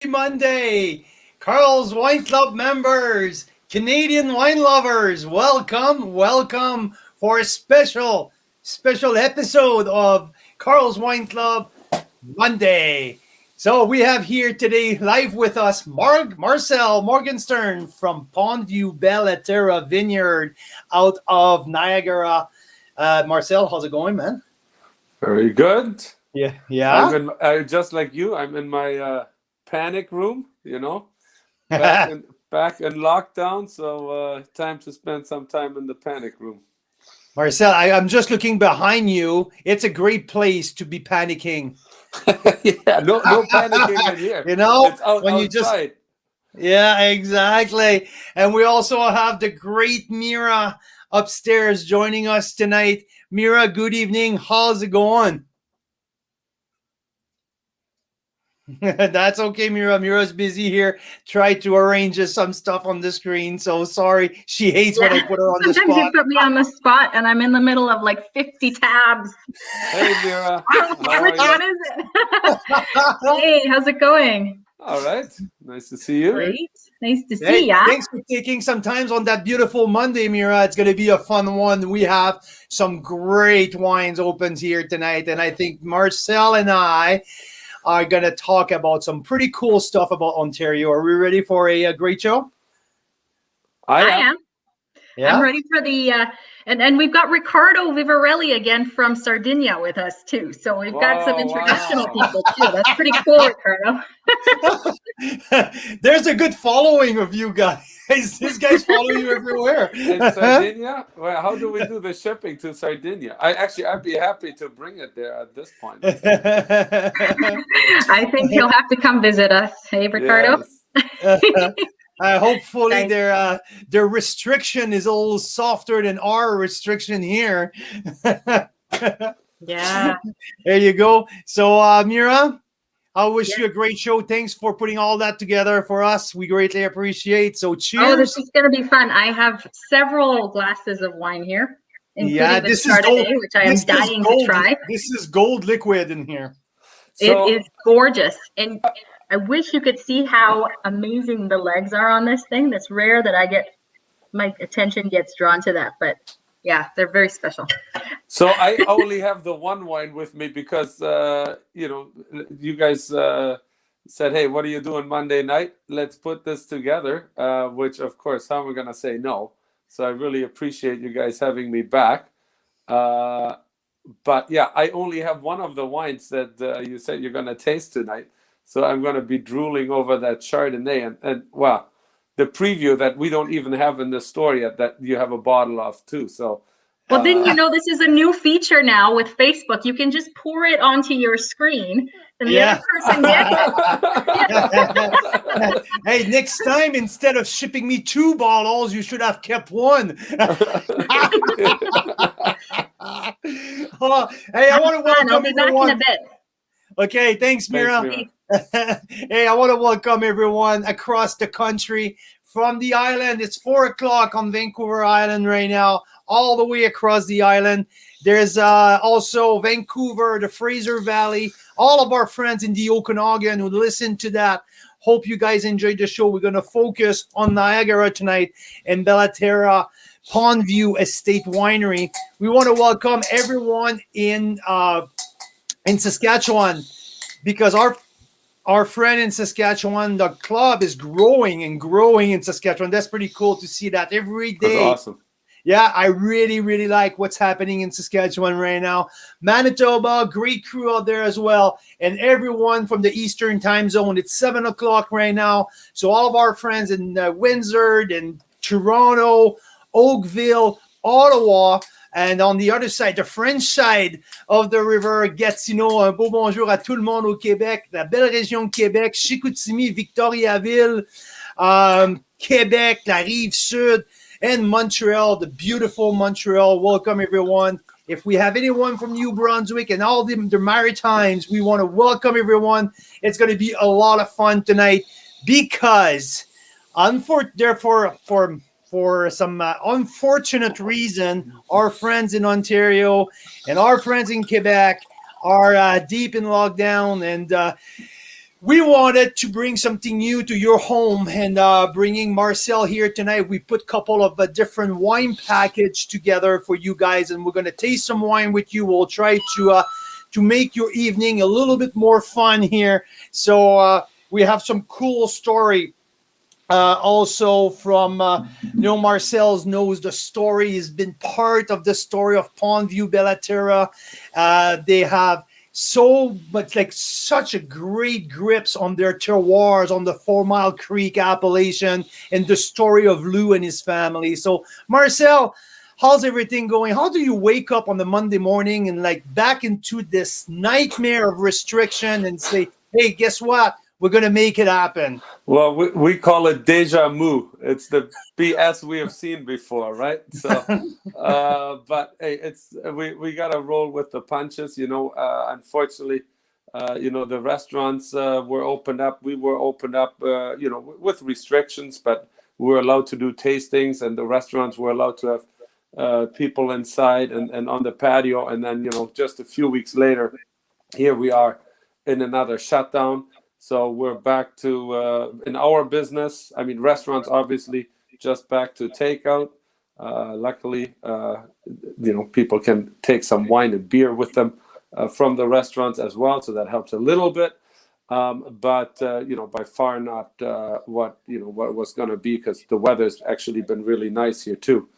Monday. Carl's Wine Club members, Canadian wine lovers, welcome for a special episode of Carl's Wine Club Monday. So we have here today live with us Marcel Morgenstern from PondView Bella Terra Vineyard out of Niagara. Marcel, how's it going, man? Very good. Yeah. Just like you, I'm in my panic room, back in lockdown. So time to spend some time in the panic room. Marcel, I'm just looking behind you. It's a great place to be panicking. Yeah, no panicking in here. It's outside. Yeah, exactly. And we also have the great Mira upstairs joining us tonight. Mira, good evening. How's it going? That's okay, Mira. Mira's busy here. Try to arrange some stuff on the screen. So sorry. She hates when I put her on the spot. Sometimes you put me on the spot and I'm in the middle of like 50 tabs. Hey, Mira. Which one is it? Hey, how's it going? All right. Nice to see you. Great. Nice to see ya. Thanks for taking some time on that beautiful Monday, Mira. It's going to be a fun one. We have some great wines opened here tonight. And I think Marcel and I are going to talk about some pretty cool stuff about Ontario. Are we ready for a great show? I am. Yeah? I'm ready for the and we've got Ricardo Vivarelli again from Sardinia with us too. So we've got some international people too. That's pretty cool, Ricardo. There's a good following of you guys. These guys follow you everywhere. In Sardinia? Well, how do we do the shipping to Sardinia? I'd be happy to bring it there at this point. I think he'll have to come visit us. Hey, Ricardo. Yes. Hopefully their restriction is a little softer than our restriction here. Yeah. There you go. So Mira, I wish you a great show. Thanks for putting all that together for us. We greatly appreciate. So cheers. Oh, this is going to be fun. I have several glasses of wine here, including the Chardonnay, which I am dying to try. This is gold liquid in here. It is gorgeous. And I wish you could see how amazing the legs are on this thing. That's rare that my attention gets drawn to that. But yeah, they're very special. So I only have the one wine with me because, you guys said, hey, what are you doing Monday night? Let's put this together, which, of course, how am I going to say no? So I really appreciate you guys having me back. But yeah, I only have one of the wines that you said you're going to taste tonight. So I'm going to be drooling over that Chardonnay. And wow, the preview that we don't even have in the store yet that you have a bottle of too. So, well, then, this is a new feature now with Facebook. You can just pour it onto your screen and the other person gets it. Hey, next time, instead of shipping me 2 bottles, you should have kept one. Hey, I want to welcome I'll be back in a bit. Okay, thanks, Mira. Hey, I want to welcome everyone across the country from the island. It's 4:00 on Vancouver Island right now, all the way across the island. There's also Vancouver, the Fraser Valley, all of our friends in the Okanagan who listen to that. Hope you guys enjoyed the show. We're going to focus on Niagara tonight and Bella Terra PondView Estate Winery. We want to welcome everyone in Saskatchewan, because our friend in Saskatchewan, the club is growing and growing in Saskatchewan. That's pretty cool to see that every day. That's awesome. Yeah, I really, really like what's happening in Saskatchewan right now. Manitoba, great crew out there as well. And everyone from the Eastern time zone. It's 7:00 right now. So all of our friends in Windsor and Toronto, Oakville, Ottawa, and on the other side, the French side of the river, Gatineau, un beau bonjour à tout le monde au Québec, la belle région de Québec, Chicoutimi, Victoriaville, Québec, la Rive-Sud, and Montreal, the beautiful Montreal. Welcome, everyone. If we have anyone from New Brunswick and all the Maritimes, we want to welcome everyone. It's going to be a lot of fun tonight because, for some unfortunate reason, our friends in Ontario and our friends in Quebec are deep in lockdown, and we wanted to bring something new to your home, and bringing Marcel here tonight, we put a couple of different wine package together for you guys, and we're going to taste some wine with you. We'll try to make your evening a little bit more fun here. So we have some cool story also from Marcel's knows the story, has been part of the story of PondView Bella Terra. They have so much, like such a great grips on their terroirs, on the 4 Mile Creek appellation, and the story of Lou and his family. So Marcel, how's everything going? How do you wake up on the Monday morning and like back into this nightmare of restriction and say, hey, guess what? We're going to make it happen. Well, we call it deja vu. It's the BS we have seen before, right? So, but hey, we got to roll with the punches. Unfortunately, the restaurants were opened up. We were opened up, with restrictions, but we were allowed to do tastings, and the restaurants were allowed to have people inside and on the patio. And then, just a few weeks later, here we are in another shutdown. So we're back to, in our business, I mean, restaurants, obviously, just back to takeout. Luckily, people can take some wine and beer with them from the restaurants as well. So that helps a little bit. But by far not what was going to be, because the weather's actually been really nice here too.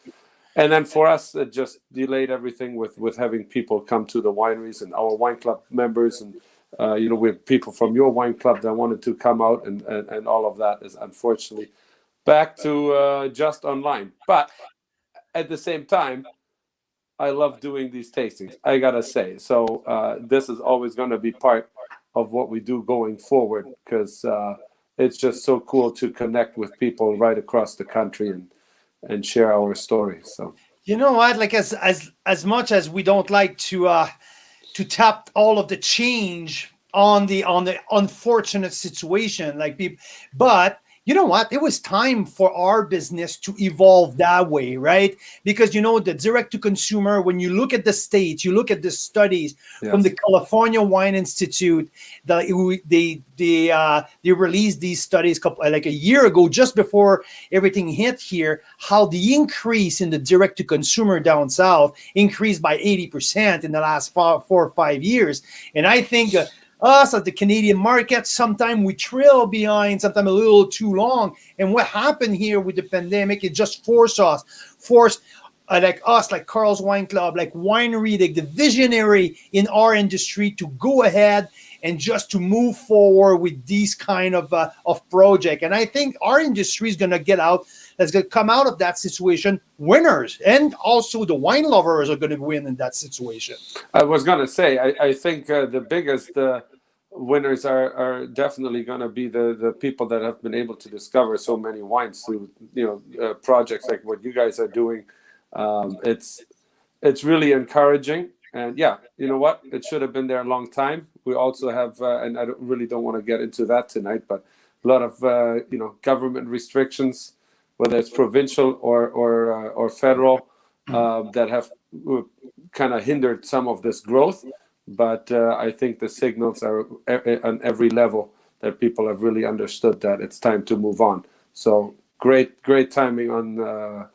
And then for us, it just delayed everything with having people come to the wineries and our wine club members, and we have people from your wine club that wanted to come out, and all of that is unfortunately back to just online. But at the same time, I love doing these tastings, I gotta say. So this is always going to be part of what we do going forward, because it's just so cool to connect with people right across the country and share our stories. So you know what? Like as much as we don't like to tap all of the change on the unfortunate situation, like people, but you know what? It was time for our business to evolve that way, right? Because the direct to consumer, when you look at the states, you look at the studies from the California Wine Institute, they released these studies like a year ago, just before everything hit here, how the increase in the direct to consumer down south increased by 80% in the last 4 or 5 years. And I think us at the Canadian market, sometimes we trail behind, sometimes a little too long. And what happened here with the pandemic, it just forced like us, like Carl's Wine Club, like winery, like the visionary in our industry, to go ahead and just to move forward with these kind of project. And I think our industry is going to that's going to come out of that situation winners, and also the wine lovers are going to win in that situation. I was going to say, I think the biggest winners are definitely going to be the people that have been able to discover so many wines through projects like what you guys are doing. It's really encouraging, and you know what, it should have been there a long time. We also have and I really don't want to get into that tonight, but a lot of government restrictions, whether it's provincial or federal, that have kind of hindered some of this growth. But I think the signals are on every level that people have really understood that it's time to move on. So great timing on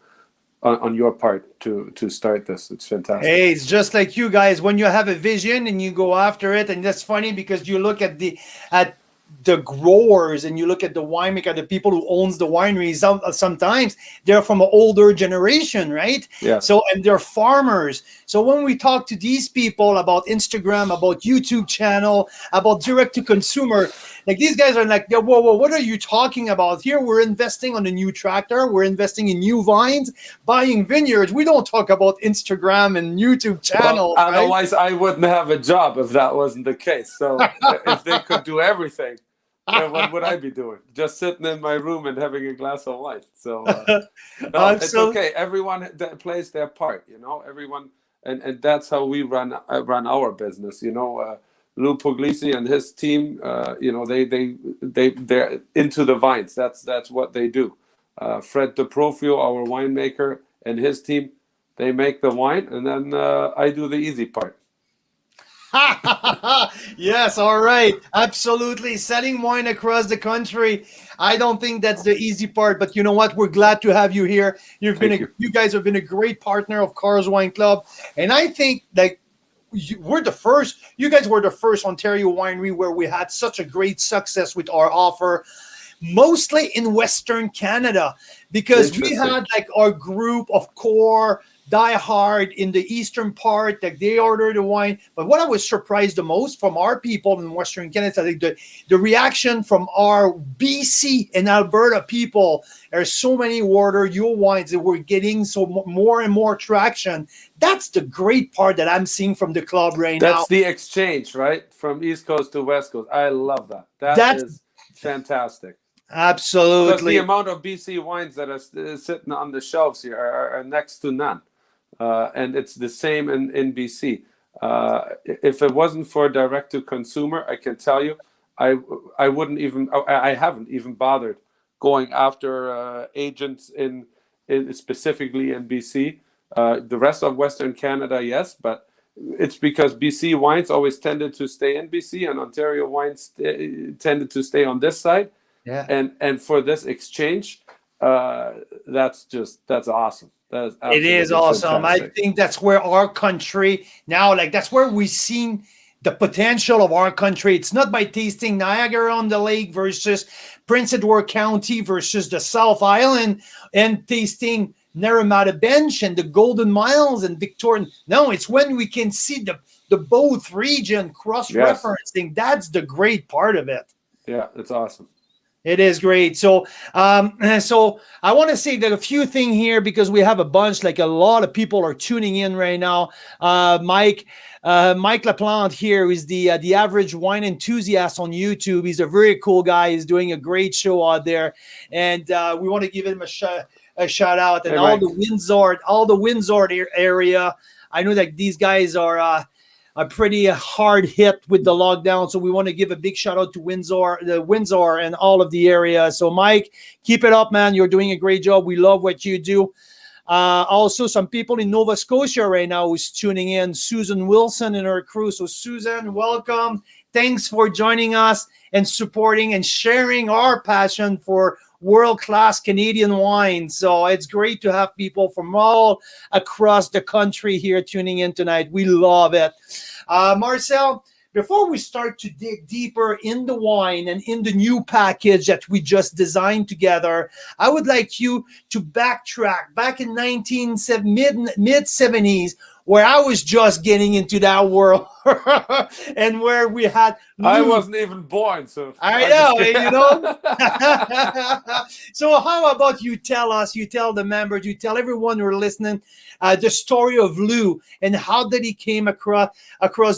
your part to start this. It's fantastic. Hey, it's just like you guys, when you have a vision and you go after it. And that's funny, because you look at the growers and you look at the winemaker, the people who owns the wineries, sometimes they're from an older generation, right? Yeah. So, and they're farmers. So when we talk to these people about Instagram, about YouTube channel, about direct to consumer, like these guys are like, whoa, what are you talking about? Here we're investing on a new tractor, we're investing in new vines, buying vineyards. We don't talk about Instagram and YouTube channel. Well, otherwise, right? I wouldn't have a job if that wasn't the case. So if they could do everything, then what would I be doing? Just sitting in my room and having a glass of wine. So it's okay. Everyone plays their part, everyone. And that's how we run our business, Lou Puglisi and his team, they're into the vines. That's what they do. Fred DeProfio, our winemaker, and his team, they make the wine, and then I do the easy part. Yes, all right. Absolutely. Selling wine across the country. I don't think that's the easy part, but you know what? We're glad to have you here. Thank you. You guys have been a great partner of Carl's Wine Club. And I think like we're the first, you guys were the first Ontario winery where we had such a great success with our offer, mostly in Western Canada, because we had like our group of core die hard in the eastern part, like they order the wine. But what I was surprised the most from our people in Western Canada, like the reaction from our BC and Alberta people, there's so many order your wines that we're getting more and more traction. That's the great part that I'm seeing from the club right now. That's the exchange, right? From East Coast to West Coast. I love that. That is fantastic. Absolutely. Because the amount of BC wines that are sitting on the shelves here are next to none. And it's the same in BC. If it wasn't for direct to consumer, I can tell you, I wouldn't even, I haven't even bothered going after agents in specifically in BC. The rest of Western Canada, yes, but it's because BC wines always tended to stay in BC and Ontario wines tended to stay on this side. Yeah. And for this exchange, that's awesome. It is awesome. Fantastic. I think that's where our country now, like that's where we've seen the potential of our country. It's not by tasting Niagara-on-the-Lake versus Prince Edward County versus the South Island and tasting Naramata Bench and the Golden Miles and Victorian. No, it's when we can see the both region cross-referencing. Yes. That's the great part of it. Yeah, it's awesome. It is great. So I want to say that a few things here because we have a bunch, like a lot of people are tuning in right now. Mike Laplante here is the average wine enthusiast on YouTube. He's a very cool guy. He's doing a great show out there. And we want to give him a shout out. And hey, all the Windsor area. I know that these guys are a pretty hard hit with the lockdown. So we want to give a big shout out to Windsor and all of the area. So Mike, keep it up, man. You're doing a great job. We love what you do. Also some people in Nova Scotia right now who's tuning in, Susan Wilson and her crew. So Susan, welcome. Thanks for joining us and supporting and sharing our passion for world-class Canadian wine. So it's great to have people from all across the country here tuning in tonight. We love it. Marcel, before we start to dig deeper in the wine and in the new package that we just designed together, I would like you to backtrack back in mid-70s, where I was just getting into that world and where we had... I wasn't even born, so... I know, you know? So how about you tell the members, you tell everyone who are listening the story of Lou and how did he came across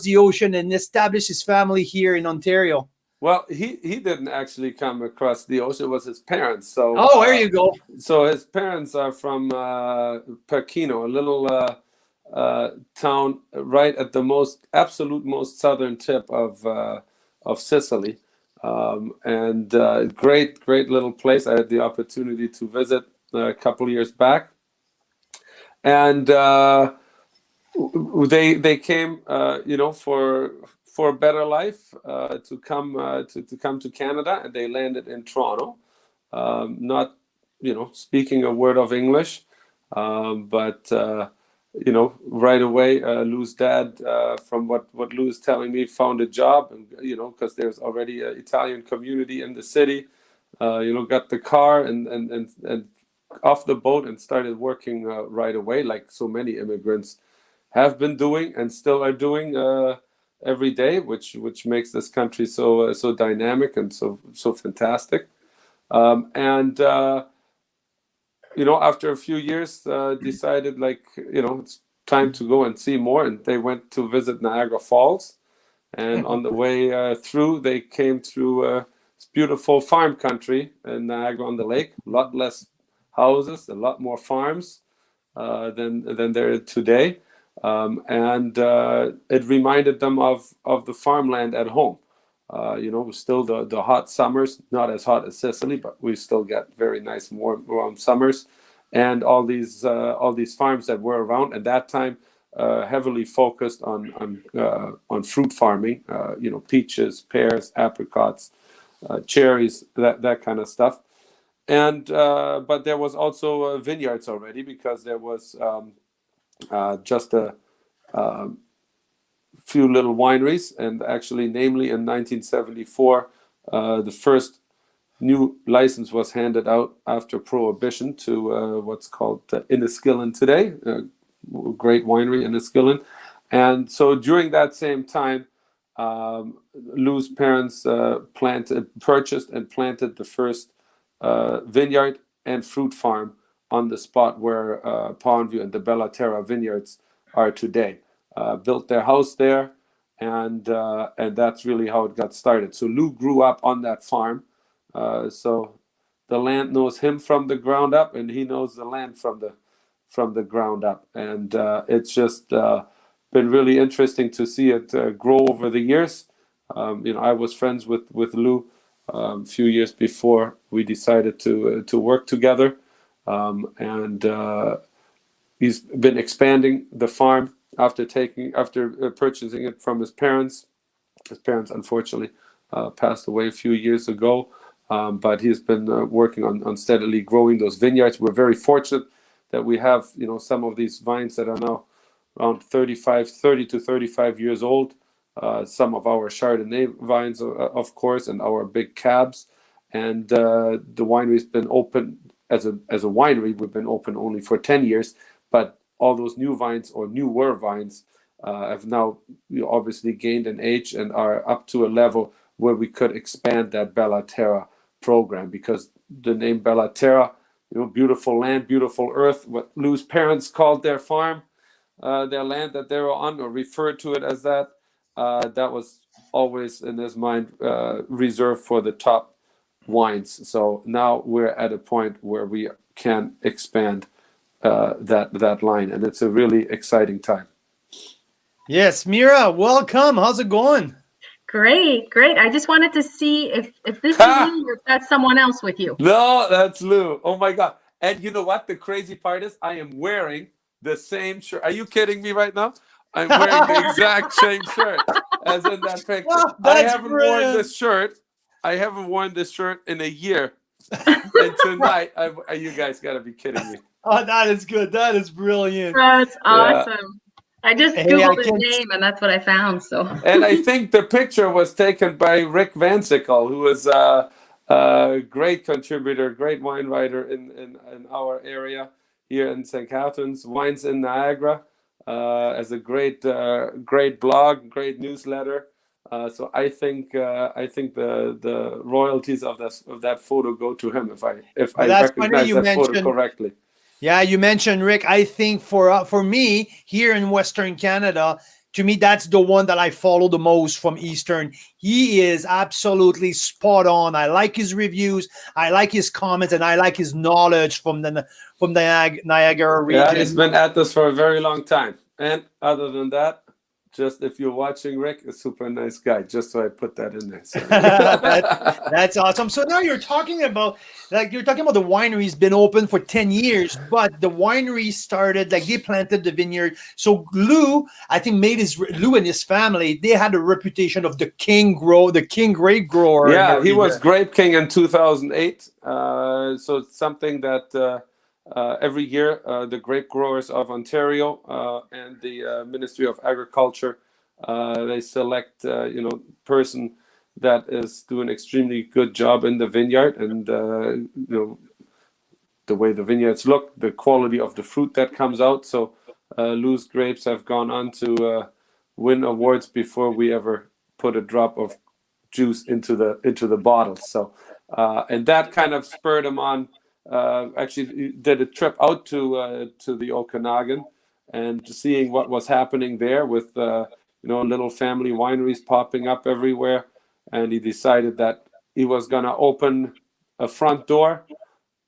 the ocean and established his family here in Ontario? Well, he didn't actually come across the ocean. It was his parents. So there you go. So his parents are from Perchino, a little... town right at the absolute most southern tip of Sicily, and great little place. I had the opportunity to visit a couple of years back, and they came for a better life to come to Canada, and they landed in Toronto, not speaking a word of English, but right away, Lou's dad, from what Lou is telling me, found a job, and because there's already an Italian community in the city, got the car and off the boat and started working right away, like so many immigrants have been doing and still are doing every day, which makes this country so dynamic and so fantastic, and. After a few years, decided it's time to go and see more. And they went to visit Niagara Falls. And on the way through, they came through this beautiful farm country in Niagara-on-the-Lake. A lot less houses, a lot more farms than there are today. And it reminded them of the farmland at home. Still the hot summers, not as hot as Sicily, but we still get very nice warm summers, and all these farms that were around at that time heavily focused on fruit farming. Peaches, pears, apricots, cherries, that kind of stuff. And but there was also vineyards already, because there was just a few little wineries, and actually, namely in 1974, the first new license was handed out after Prohibition to what's called Enniskillen today, a great winery in Enniskillen. And so during that same time, Lou's parents purchased and planted the first vineyard and fruit farm on the spot where PondView and the Bella Terra vineyards are today. Built their house there, and that's really how it got started. So Lou grew up on that farm, so the land knows him from the ground up, and he knows the land from the ground up. And it's just been really interesting to see it grow over the years. I was friends with Lou a few years before we decided to work together, and he's been expanding the farm after purchasing it from his parents. His parents unfortunately passed away a few years ago, but he's been working on steadily growing those vineyards. We're very fortunate that we have some of these vines that are now around 30 to 35 years old. Some of our Chardonnay vines, of course, and our big cabs. And the winery's been open as a winery. We've been open only for 10 years, but all those new vines or newer vines have now obviously gained an age and are up to a level where we could expand that Bella Terra program, because the name Bella Terra, beautiful land, beautiful earth, what Lou's parents called their farm, their land that they were on, or referred to it as that. That was always in his mind reserved for the top wines. So now we're at a point where we can expand that line, and it's a really exciting time. Yes, Mira, welcome. How's it going? Great. I just wanted to see if this is you or if that's someone else with you. No, that's Lou. Oh my God. And you know what the crazy part is? I am wearing the same shirt. Are you kidding me right now? I'm wearing the exact same shirt as in that picture. Wow, I haven't worn this shirt. I haven't worn this shirt in a year. And tonight, you guys got to be kidding me. Oh, that is good. That is brilliant. That's awesome. Yeah. I just Googled his name, and that's what I found. So. And I think the picture was taken by Rick Van Sickle, who is a great contributor, great wine writer in our area here in St. Catharines, Wines in Niagara, as a great blog, great newsletter. So I think the royalties of that photo go to him, if I recognize that photo correctly. Yeah, you mentioned Rick. I think for me here in Western Canada, to me that's the one that I follow the most from Eastern. He is absolutely spot on. I like his reviews, I like his comments, and I like his knowledge from the Niagara region. Yeah, he's been at this for a very long time. And other than that, just if you're watching, Rick, a super nice guy. Just so I put that in there. So. That's awesome. So now you're talking about the winery's been open for 10 years, but the winery started, they planted the vineyard. So Lou, I think Lou and his family, they had a reputation of the king grape grower. Yeah, he was grape king in 2008. So it's something that every year, the grape growers of Ontario and the Ministry of Agriculture, they select person that is doing an extremely good job in the vineyard, and the way the vineyards look, the quality of the fruit that comes out. So Lou's grapes have gone on to win awards before we ever put a drop of juice into the bottles. So and that kind of spurred him on. Actually did a trip out to the Okanagan and seeing what was happening there with little family wineries popping up everywhere, and he decided that he was gonna open a front door,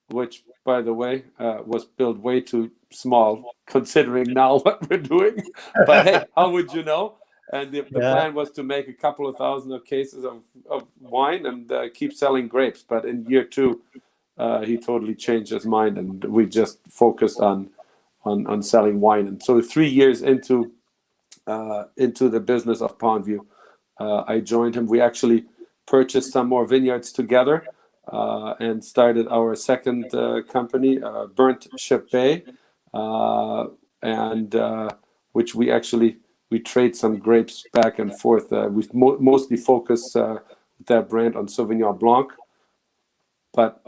which by the way was built way too small considering now what we're doing. But hey, how would you know? And the plan was to make a couple of thousand cases of wine and keep selling grapes. But in year 2, he totally changed his mind, and we just focused on on selling wine. And so 3 years into the business of PondView, I joined him. We actually purchased some more vineyards together and started our second company, Burnt Ship Bay, and which we trade some grapes back and forth. We've mostly focused that brand on Sauvignon Blanc, but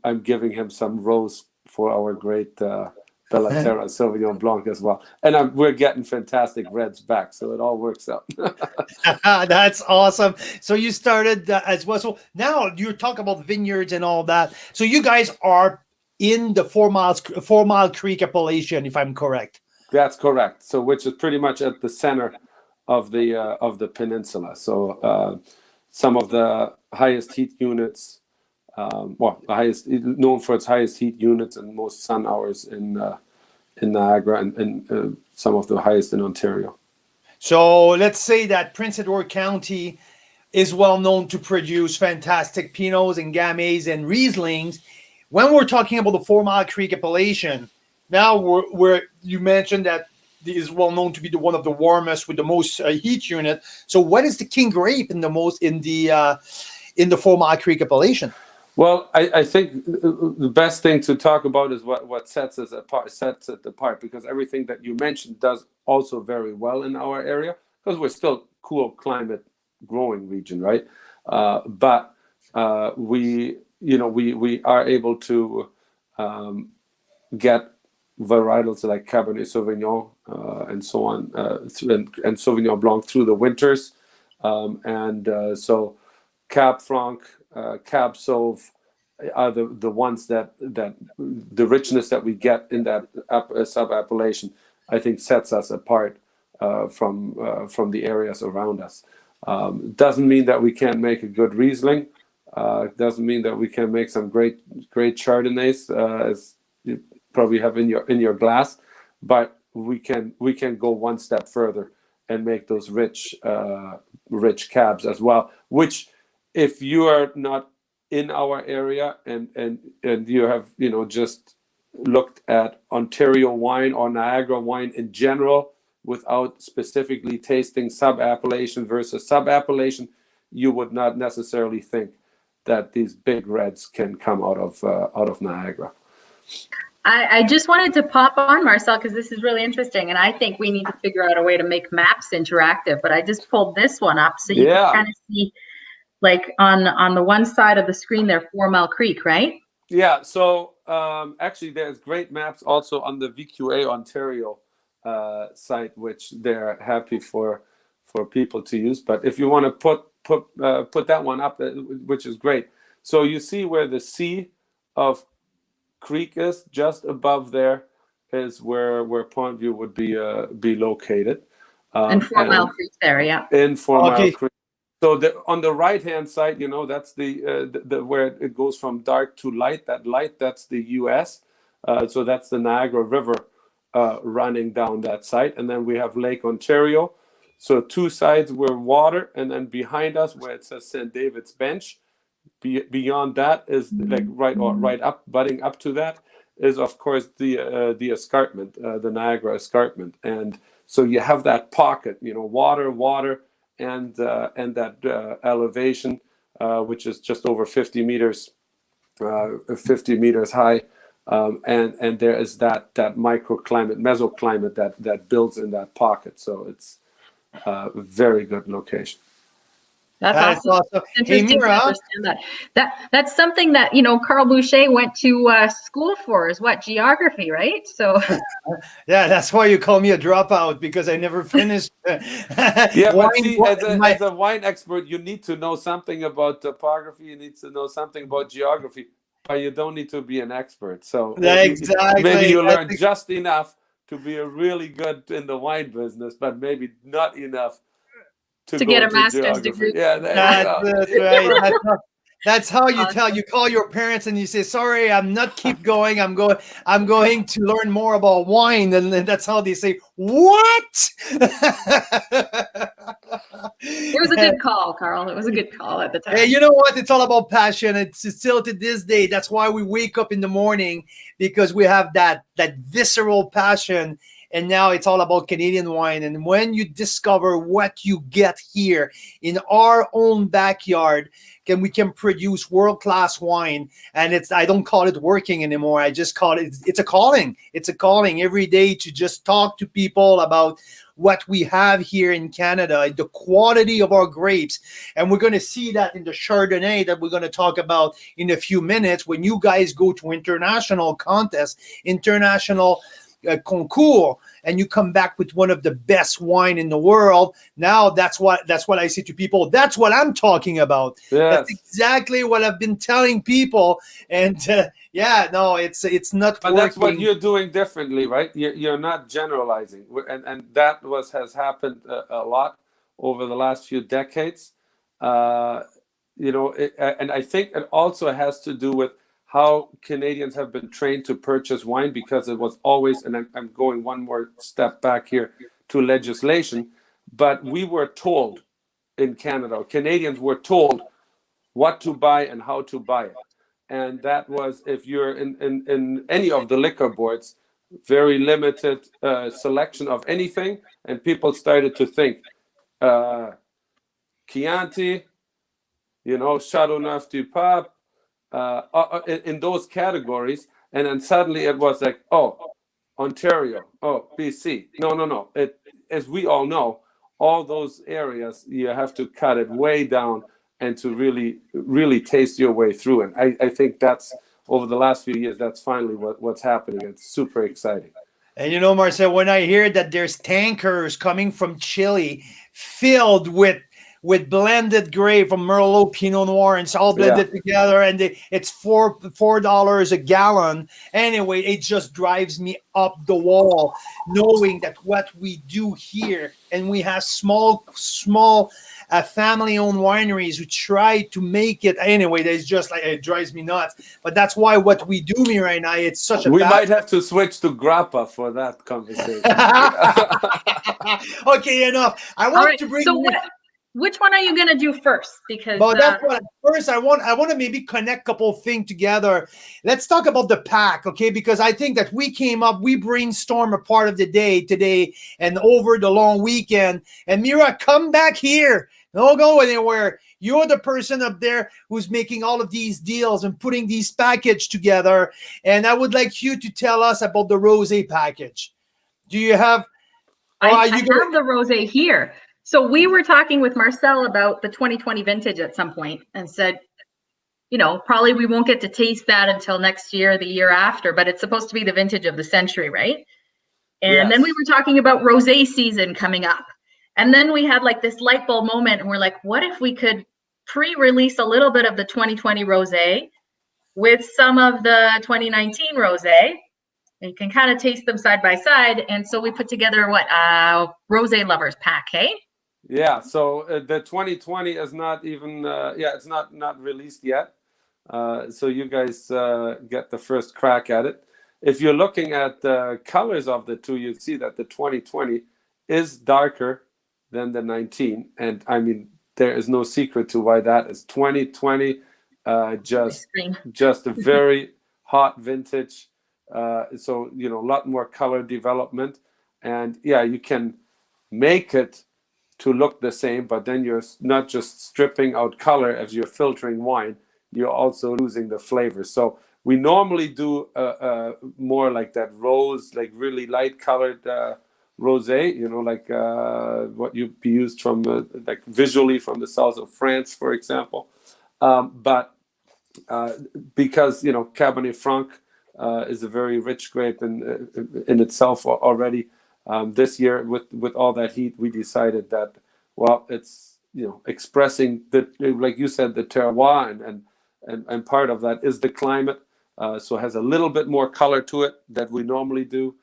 I'm giving him some rose for our great Bella Terra Sauvignon Blanc as well. And we're getting fantastic reds back, so it all works out. That's awesome. So you started as well. So now you talk about vineyards and all that. So you guys are in the 4 Mile Creek appellation, if I'm correct. That's correct. So which is pretty much at the center of the peninsula. So some of the highest heat units, the highest, known for its highest heat units and most sun hours in Niagara, and some of the highest in Ontario. So let's say that Prince Edward County is well known to produce fantastic Pinots and Gammets and Rieslings. When we're talking about the 4 Mile Creek appellation, now you mentioned that it is well known to be one of the warmest with the most heat unit. So what is the king grape in the 4 Mile Creek appellation? Well, I think the best thing to talk about is what sets it apart, because everything that you mentioned does also very well in our area, because we're still cool climate growing region, right? But we are able to get varietals like Cabernet Sauvignon and so on, and Sauvignon Blanc through the winters, so Cab Franc, Cab Sauv are the ones that the richness that we get in that sub-appellation, I think, sets us apart from the areas around us. Doesn't mean that we can't make a good Riesling. Doesn't mean that we can make some great Chardonnays, as you probably have in your glass, but we can go one step further and make those rich cabs as well, which, if you are not in our area and you have just looked at Ontario wine or Niagara wine in general without specifically tasting sub-appellation versus sub-appellation, you would not necessarily think that these big reds can come out of Niagara. I just wanted to pop on, Marcel, because this is really interesting, and I think we need to figure out a way to make maps interactive. But I just pulled this one up so you can kind of see, like on the one side of the screen there, 4 Mile Creek, right? Yeah. So actually, there's great maps also on the VQA Ontario site, which they're happy for people to use. But if you want to put that one up, which is great. So you see where the sea of Creek is, just above there is where PondView would be located. In 4 Mile Creek there, yeah. In 4 Mile Creek. So on the right hand side, that's the where it goes from dark to light. That's the U.S. So that's the Niagara River running down that site, and then we have Lake Ontario. So two sides were water, and then behind us, where it says St. David's Bench, beyond that is like right up, butting up to that is, of course, the escarpment, the Niagara escarpment, and so you have that pocket, water, and that elevation, which is just over 50 meters high, and there is that microclimate, mesoclimate that builds in that pocket. So it's a very good location. That's awesome. Interesting to understand that's something that Carl Boucher went to school for, is geography, right? So yeah, that's why you call me a dropout, because I never finished. Yeah, but see, as a wine expert, you need to know something about topography. You need to know something about geography, but you don't need to be an expert. So maybe you learn just enough to be really good in the wine business, but maybe not enough to get a master's degree. Yeah, that's right. That's how you you call your parents and you say, "Sorry, I'm not keep going. I'm going to learn more about wine." And that's how they say, "What?" It was a good call, Carl. It was a good call at the time. Hey, you know what? It's all about passion. It's still to this day. That's why we wake up in the morning, because we have that visceral passion. And now it's all about Canadian wine. And when you discover what you get here in our own backyard, we can produce world-class wine. And I don't call it working anymore. I just call it's a calling. It's a calling every day to just talk to people about what we have here in Canada, the quality of our grapes. And we're going to see that in the Chardonnay that we're going to talk about in a few minutes. When you guys go to international contests, international concours, and you come back with one of the best wine in the world, now that's what I say to people. That's what I'm talking about. Yes. That's exactly what I've been telling people. And it's not but working. that's what you're doing differently, right? You're not generalizing, and that has happened a lot over the last few decades. And I think it also has to do with how Canadians have been trained to purchase wine, because it was always, and I'm going one more step back here to legislation, but we were told in Canada, Canadians were told what to buy and how to buy it. And that was, if you're in any of the liquor boards, very limited selection of anything, and people started to think Chianti, Chardonnay du Pape, in those categories, and then suddenly it was like, oh, Ontario, oh, BC. No. As we all know, all those areas, you have to cut it way down and to really, really taste your way through. And I think that's, over the last few years, that's finally what's happening. It's super exciting. And Marcel, when I hear that there's tankers coming from Chile filled with blended grape from Merlot, Pinot Noir, and it's all blended together, and it's $4 a gallon. Anyway, it just drives me up the wall, knowing that what we do here, and we have small family-owned wineries who try to make it. Anyway, it's just like, it drives me nuts. But that's why what we do here right now, it's such a. We might have to switch to grappa for that conversation. Okay, enough. I want to bring. So which one are you going to do first? Because that's what first I want to maybe connect a couple of things together. Let's talk about the pack, okay? Because I think that we brainstorm a part of the day today and over the long weekend. And Mira, come back here. Don't go anywhere. You're the person up there who's making all of these deals and putting these packages together. And I would like you to tell us about the rosé package. Do you have? I have the rosé here. So we were talking with Marcel about the 2020 vintage at some point, and said, probably we won't get to taste that until next year, the year after, but it's supposed to be the vintage of the century, right? And then we were talking about rosé season coming up. And then we had like this light bulb moment, and we're like, what if we could pre-release a little bit of the 2020 rosé with some of the 2019 rosé? And you can kind of taste them side by side. And so we put together rosé lovers pack, hey? Yeah, so the 2020 is not even, it's not released yet. So you guys get the first crack at it. If you're looking at the colors of the two, you see that the 2020 is darker than the 19. And I mean, there is no secret to why that is. 2020, just a very hot vintage. So, a lot more color development. And you can make it to look the same, but then you're not just stripping out color as you're filtering wine, you're also losing the flavor. So we normally do more like that rose, like really light colored rosé, like what you'd be used from like visually from the south of France, for example. But because Cabernet Franc is a very rich grape in itself already. This year, with all that heat, we decided that, it's expressing the, like you said, the terroir, and part of that is the climate. So it has a little bit more color to it than we normally do,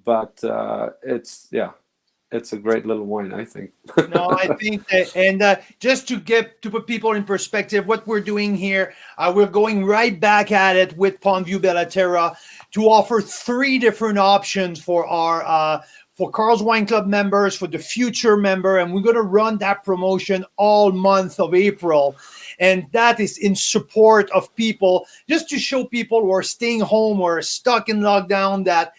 but it's a great little wine, I think. No, I think that, and just to put people in perspective, what we're doing here, we're going right back at it with PondView Bella Terra to offer 3 different options for our for Carl's Wine Club members, for the future member, and we're going to run that promotion all month of April. And that is in support of people, just to show people who are staying home or stuck in lockdown that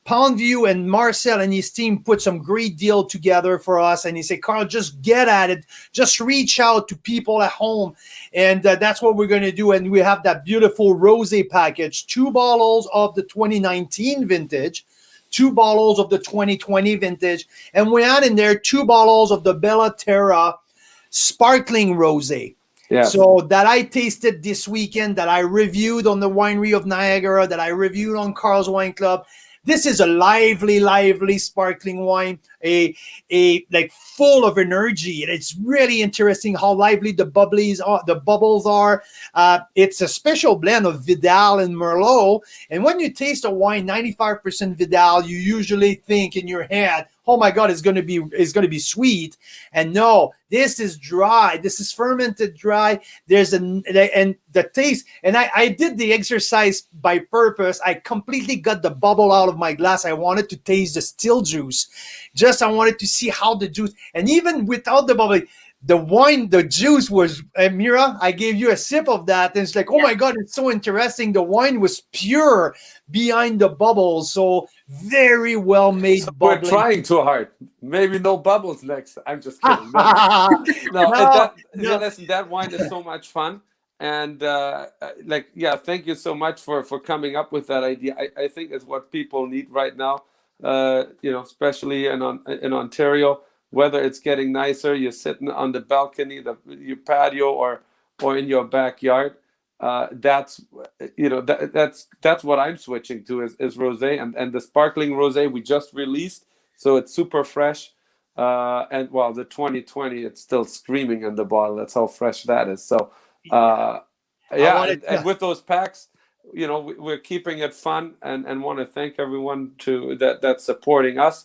PondView and Marcel and his team put some great deal together for us. And he said, Carl, just get at it. Just reach out to people at home. And that's what we're going to do. And we have that beautiful rosé package, 2 bottles of the 2019 vintage, 2 bottles of the 2020 vintage. And we add in there 2 bottles of the Bella Terra sparkling rosé. Yes. So that I tasted this weekend, that I reviewed on the Winery of Niagara, that I reviewed on Carl's Wine Club. This is a lively sparkling wine, a like full of energy. And it's really interesting how lively the bubbles are. It's a special blend of Vidal and Merlot. And when you taste a wine, 95% Vidal, you usually think in your head, oh my God, it's going to be sweet. And no, this is dry. This is fermented dry. And the taste, and I did the exercise by purpose. I completely got the bubble out of my glass. I wanted to taste the still juice. I wanted to see how the juice, and even without the bubble, the juice was, Mira, I gave you a sip of that. And it's like, oh my God, it's so interesting. The wine was pure behind the bubbles. So very well made. So we're trying too hard. Maybe no bubbles next. I'm just kidding. Listen, that wine is so much fun. And thank you so much for coming up with that idea. I think it's what people need right now, especially in Ontario. Whether it's getting nicer, you're sitting on the balcony, your patio, or in your backyard. That's what I'm switching to is rosé, and the sparkling rosé we just released, so it's super fresh. And the 2020, it's still screaming in the bottle. That's how fresh that is. So and with those packs, we're keeping it fun, and want to thank everyone that's supporting us.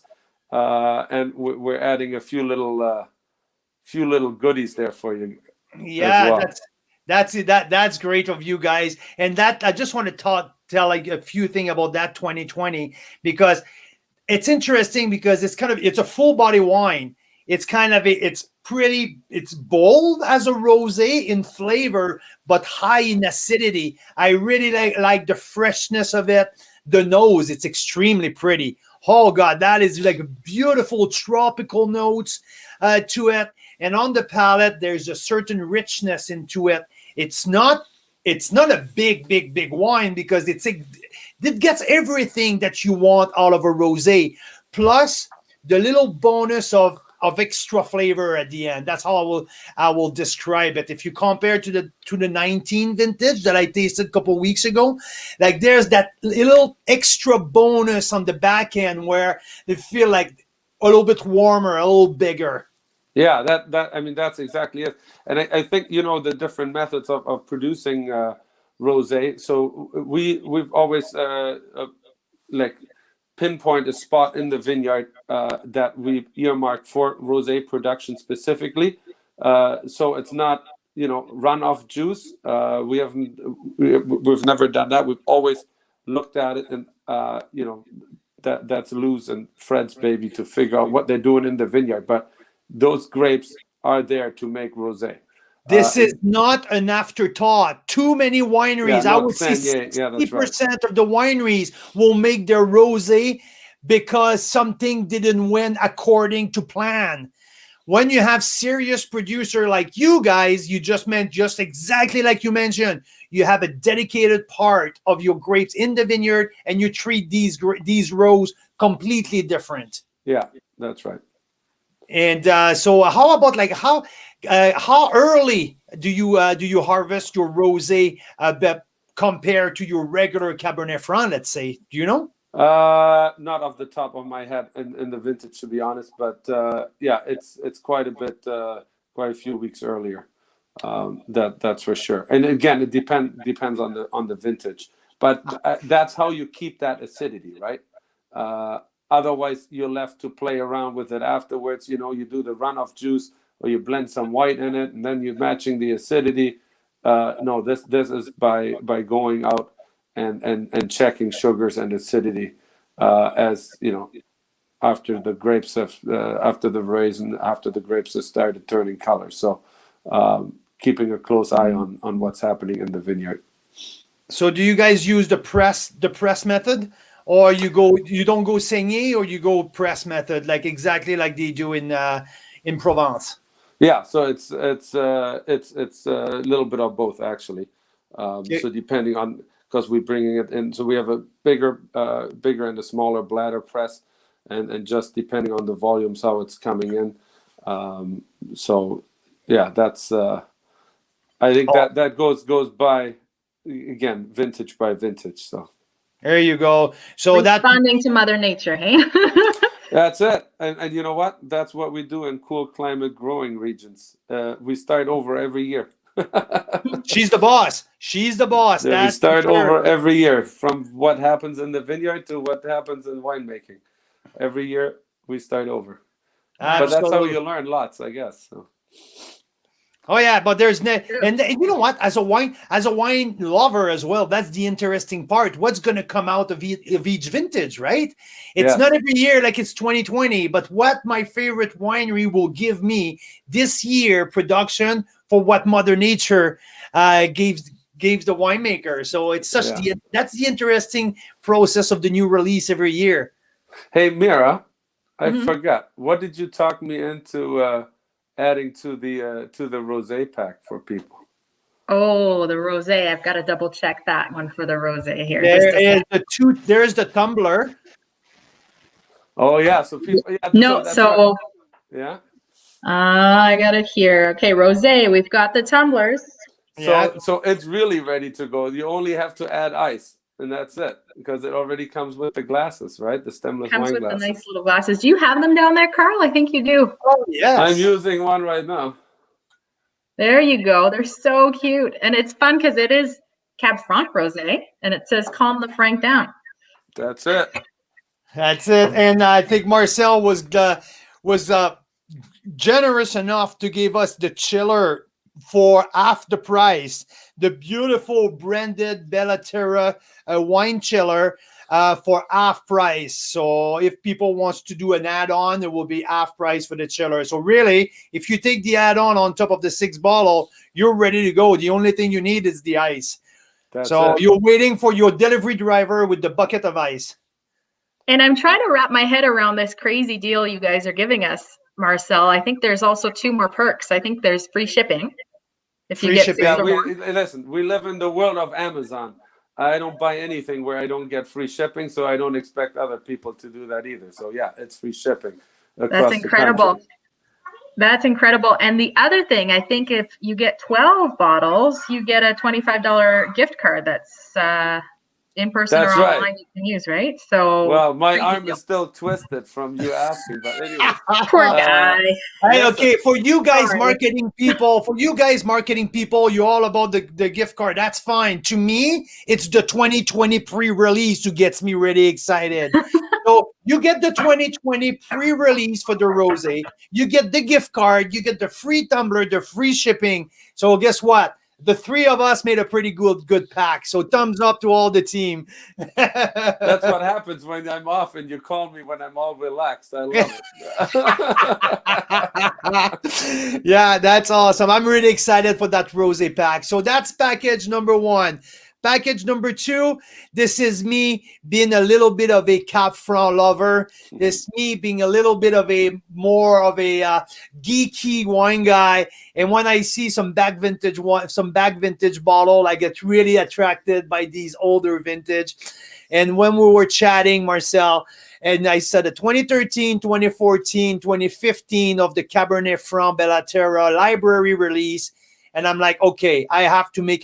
And we're adding a few little goodies there for you. Yeah, well. That's it. That's great of you guys. And that I just want to tell like a few things about that 2020, because it's interesting, because it's a full body wine. It's it's bold as a rosé in flavor, but high in acidity. I really like the freshness of it. The nose, it's extremely pretty. Oh God, that is like beautiful tropical notes to it. And on the palate, there's a certain richness into it. It's not a big wine, because it gets everything that you want out of a rosé, plus the little bonus of extra flavor at the end. That's how I will describe it. If you compare to the 19 vintage that I tasted a couple weeks ago, like there's that little extra bonus on the back end where they feel like a little bit warmer, a little bigger. Yeah, that's exactly it. And I think the different methods of producing rosé. So we've always pinpoint a spot in the vineyard that we've earmarked for rosé production specifically. So it's not runoff juice. We've never done that. We've always looked at it, and that's Lou's and Fred's baby to figure out what they're doing in the vineyard. But those grapes are there to make rosé. This is not an afterthought. Too many wineries, I would say 60% of the wineries will make their rosé because something didn't win according to plan. When you have serious producer like you guys, you just exactly like you mentioned, you have a dedicated part of your grapes in the vineyard, and you treat these rows completely different. Yeah, that's right. And so how about how early do you harvest your rosé compared to your regular Cabernet Franc, let's say? Do you know? Not off the top of my head in the vintage, to be honest, but it's quite a bit, quite a few weeks earlier. That's for sure. And again, it depends on the vintage, but that's how you keep that acidity, right? Otherwise, you're left to play around with it afterwards. You do the runoff juice, or you blend some white in it, and then you're matching the acidity. No, this is by going out and checking sugars and acidity as you know, after the grapes have after the raisin, after the grapes have started turning color. So keeping a close eye on what's happening in the vineyard. So do you guys use the press method, or you don't go saigné, or you go press method, like exactly like they do in Provence? Yeah, so it's a little bit of both actually. So depending on, because we're bringing it in, so we have a bigger and a smaller bladder press, and just depending on the volumes how it's coming in. So yeah, that's I think that goes by, again, vintage by vintage. So there you go. So responding to Mother Nature, hey? that's it. And you know what? That's what we do in cool climate growing regions. We start over every year. She's the boss. She's the boss. Yeah, we start over every year, from what happens in the vineyard to what happens in winemaking. Every year we start over. But that's how you learn lots, I guess. So. Oh yeah, but and you know what? As a wine lover as well, that's the interesting part. What's going to come out of each vintage, right? It's not every year like it's 2020, but what my favorite winery will give me this year production for what Mother Nature gave the winemaker. So it's that's the interesting process of the new release every year. Hey Mira, I forgot. What did you talk me into adding to the rosé pack for people? Oh, the rosé. I've got to double check that one for the rosé here. There's the tumbler. Oh yeah, so people. Yeah, no, so yeah. I got it here. Okay, rosé. We've got the tumblers. So it's really ready to go. You only have to add ice, and that's it, because it already comes with the glasses, right? The stemless wine glasses. Comes with the nice little glasses. Do you have them down there, Carl? I think you do. Oh yes. I'm using one right now. There you go. They're so cute, and it's fun because it is Cab Franc Rosé, and it says "Calm the Franc down." That's it. That's it. And I think Marcel was generous enough to give us the chiller for half the price. The beautiful branded Bella Terra wine chiller for half price. So if people wants to do an add-on, it will be half price for the chiller. So really, if you take the add-on on top of the 6 bottle, you're ready to go. The only thing you need is the ice. You're waiting for your delivery driver with the bucket of ice. And I'm trying to wrap my head around this crazy deal you guys are giving us, Marcel. I think there's also 2 more perks. I think there's free shipping. If you get shipping. Yeah, listen, we live in the world of Amazon. I don't buy anything where I don't get free shipping, so I don't expect other people to do that either. So yeah, it's free shipping. That's incredible. That's incredible. And the other thing, I think if you get 12 bottles, you get a $25 gift card that's in person or online you can use, right? So well, my arm is still twisted from you asking, but anyway. Poor guy. Hey, okay, for you guys marketing people, you're all about the gift card. That's fine. To me, it's the 2020 pre-release who gets me really excited. So you get the 2020 pre-release for the rosé, you get the gift card, you get the free tumbler, the free shipping. So guess what? The 3 of us made a pretty good pack. So thumbs up to all the team. That's what happens when I'm off and you call me when I'm all relaxed. I love it. Yeah, that's awesome. I'm really excited for that rosé pack. So that's package number 1. Package number 2, this is me being a little bit of a Cab Franc lover. This me being a little bit of a more of a geeky wine guy. And when I see some back vintage bottle, I get really attracted by these older vintage. And when we were chatting, Marcel, and I said the 2013, 2014, 2015 of the Cabernet Franc Bella Terra library release. And I'm like, okay, I have to make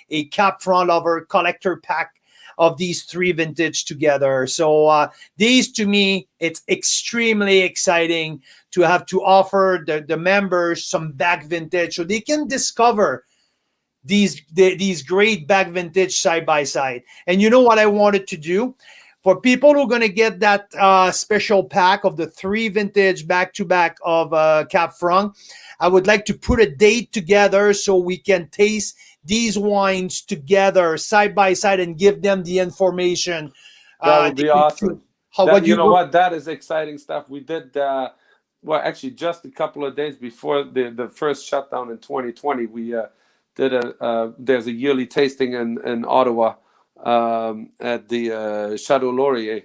a Cab Franc lover collector pack of these 3 vintage together. So these, to me, it's extremely exciting to have to offer the members some back vintage so they can discover these great back vintage side by side. And you know what I wanted to do? For people who are going to get that special pack of the 3 vintage back-to-back of Cab Franc, I would like to put a date together so we can taste these wines together side by side and give them the information. That would be awesome. You know what? That is exciting stuff. We did, well, actually, just a couple of days before the first shutdown in 2020, we did there's a yearly tasting in Ottawa at the Chateau Laurier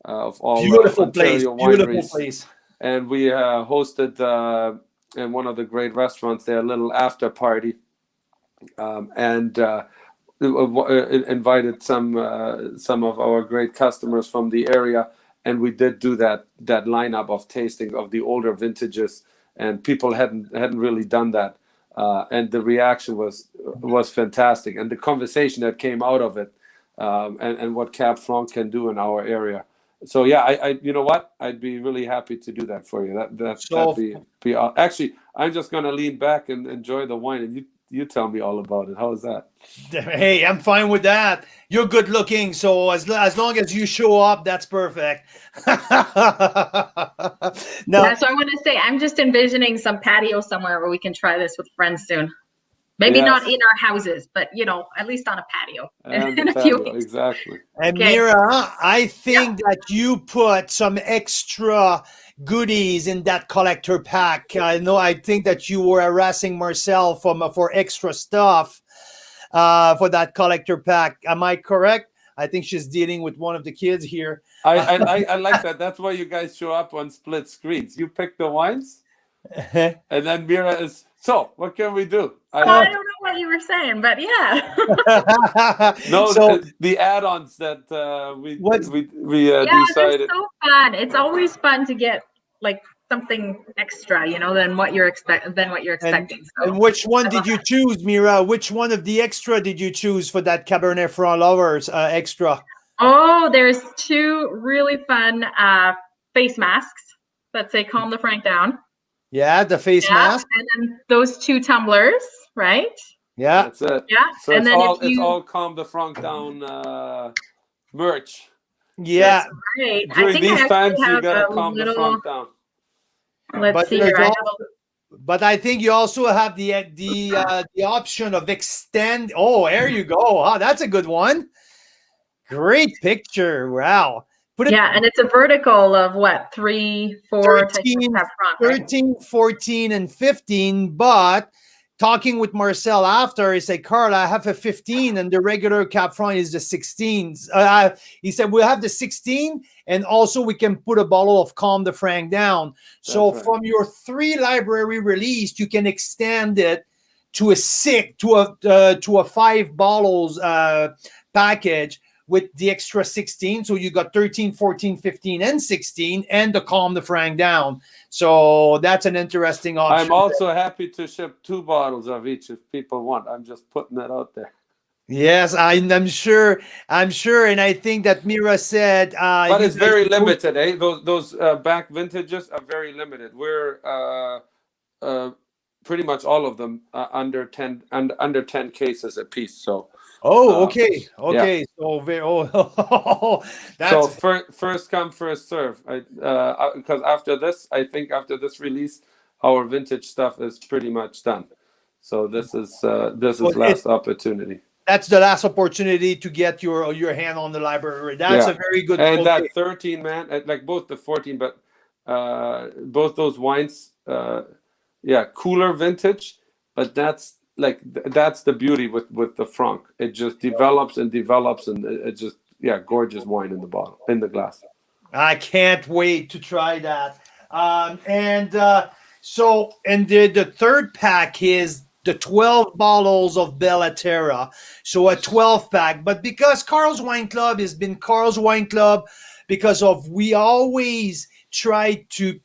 of all Ontario wineries. And we hosted in one of the great restaurants there a little after party, and invited some of our great customers from the area, and we did do that lineup of tasting of the older vintages, and people hadn't really done that, and the reaction was fantastic, and the conversation that came out of it, and what Cab Franc can do in our area. So yeah, I you know what, I'd be really happy to do that for you. That'd be actually, I'm just gonna lean back and enjoy the wine, and you tell me all about it. How is that? Hey, I'm fine with that. You're good looking, so as long as you show up, that's perfect. No, that's what I want to say. I'm just envisioning some patio somewhere where we can try this with friends soon. Maybe not in our houses, but at least on a patio. In a few weeks. Exactly. And Mira, I think that you put some extra goodies in that collector pack. I think that you were harassing Marcel for extra stuff for that collector pack. Am I correct? I think she's dealing with one of the kids here. I like that. That's why you guys show up on split screens. You pick the wines, and then Mira is. So what can we do? I don't know what you were saying, but yeah. No, so, the add-ons that we decided. It's so fun. It's always fun to get like something extra, than what you're expecting. And which one did you choose, Mira? Which one of the extra did you choose for that Cabernet Franc lovers extra? Oh, there's two really fun face masks that say "Calm the Frank Down." Yeah, the face mask. And then those two tumblers, right? Yeah. That's it. Yeah. So and it's all Calm the Frank Down merch. Yeah. Great. During these times, you got to calm the Frank down. Let's see here. But I think you also have the option of extend. Oh, there you go. Oh, that's a good one. Great picture. Wow. And it's a vertical of what, 3, 4, 13, 14, and 15. But talking with Marcel after, he said, Carl, I have a 15, and the regular Cab Franc is the 16. He said, we'll have the 16, and also we can put a bottle of Calm the Frank down. So from your 3 library release, you can extend it to a 5 bottles package with the extra 16. So you got 13, 14, 15, and 16, and the Calm the Frank down. So that's an interesting option. I'm also happy to ship 2 bottles of each if people want. I'm just putting that out there. Yes, I'm sure. And I think that Mira said... but it's very limited, eh? Those back vintages are very limited. We're pretty much all of them under 10 cases a piece, so... Oh, okay. Yeah. So first come, first serve. Because after this release, our vintage stuff is pretty much done. So this is last opportunity. That's the last opportunity to get your hand on the library. That's a very good. And that 13, man, like both the 14, but both those wines, cooler vintage, but that's the beauty with the Franc. It just develops and it just gorgeous wine in the bottle, in the glass. I can't wait to try that. So the third pack is the 12 bottles of Bella Terra. So a 12 pack, but because Carl's Wine Club has been Carl's Wine Club, because of we always try to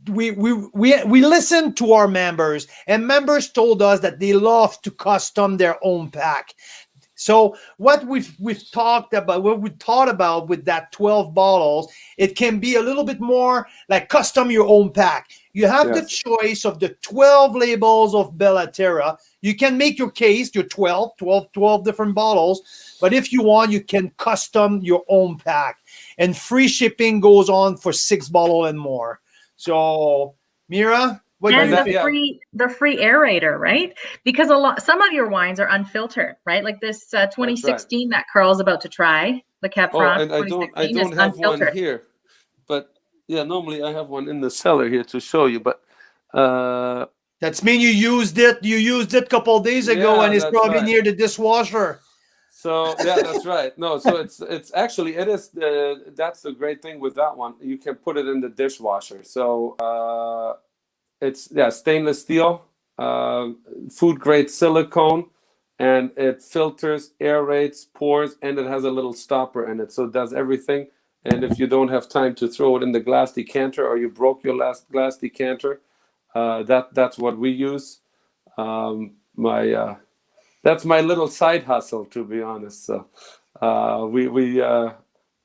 we listen to our members, and members told us that they love to custom their own pack. So what we've thought about with that 12 bottles, it can be a little bit more like custom your own pack. You have the choice of the 12 labels of Bella Terra. You can make your case, your 12 different bottles, but if you want, you can custom your own pack. And free shipping goes on for 6 bottles and more. So, Mira, What do And you the think? yeah. free aerator, right? Because some of your wines are unfiltered, right? Like this That's right. 2016 that Carl's about to try, the Cab Oh, Franc and I 2016 is don't have one unfiltered. here, but yeah, normally I have one in the cellar here to show you, but That's mean you used it. You used it a couple of days ago, yeah, and it's that's probably right. near the dishwasher. So yeah, that's right. No, so it's actually it is that's the great thing with that one. You can put it in the dishwasher. So it's stainless steel, food grade silicone, and it filters, aerates, pours, and it has a little stopper in it, so it does everything. And if you don't have time to throw it in the glass decanter, or you broke your last glass decanter, that's what we use. My That's my little side hustle, to be honest. So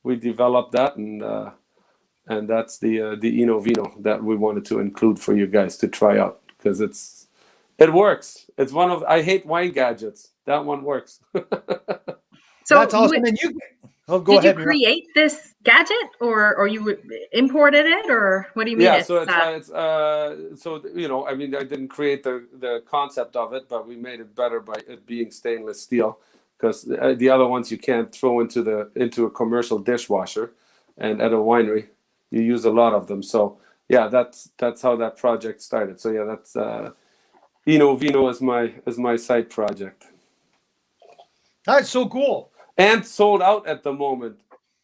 we developed that, and that's the Eno Vino that we wanted to include for you guys to try out, because it works. It's one of, I hate wine gadgets. That one works. So That's awesome. And you, oh, go did ahead. you create this gadget, or you imported it, or what do you mean? Yeah, It's, so so you know, I mean, I didn't create the concept of it, but we made it better by it being stainless steel, because the other ones you can't throw into a commercial dishwasher, and at a winery you use a lot of them. So yeah, that's how that project started. So yeah, that's Eno Vino is my side project, That's so cool. and sold out at the moment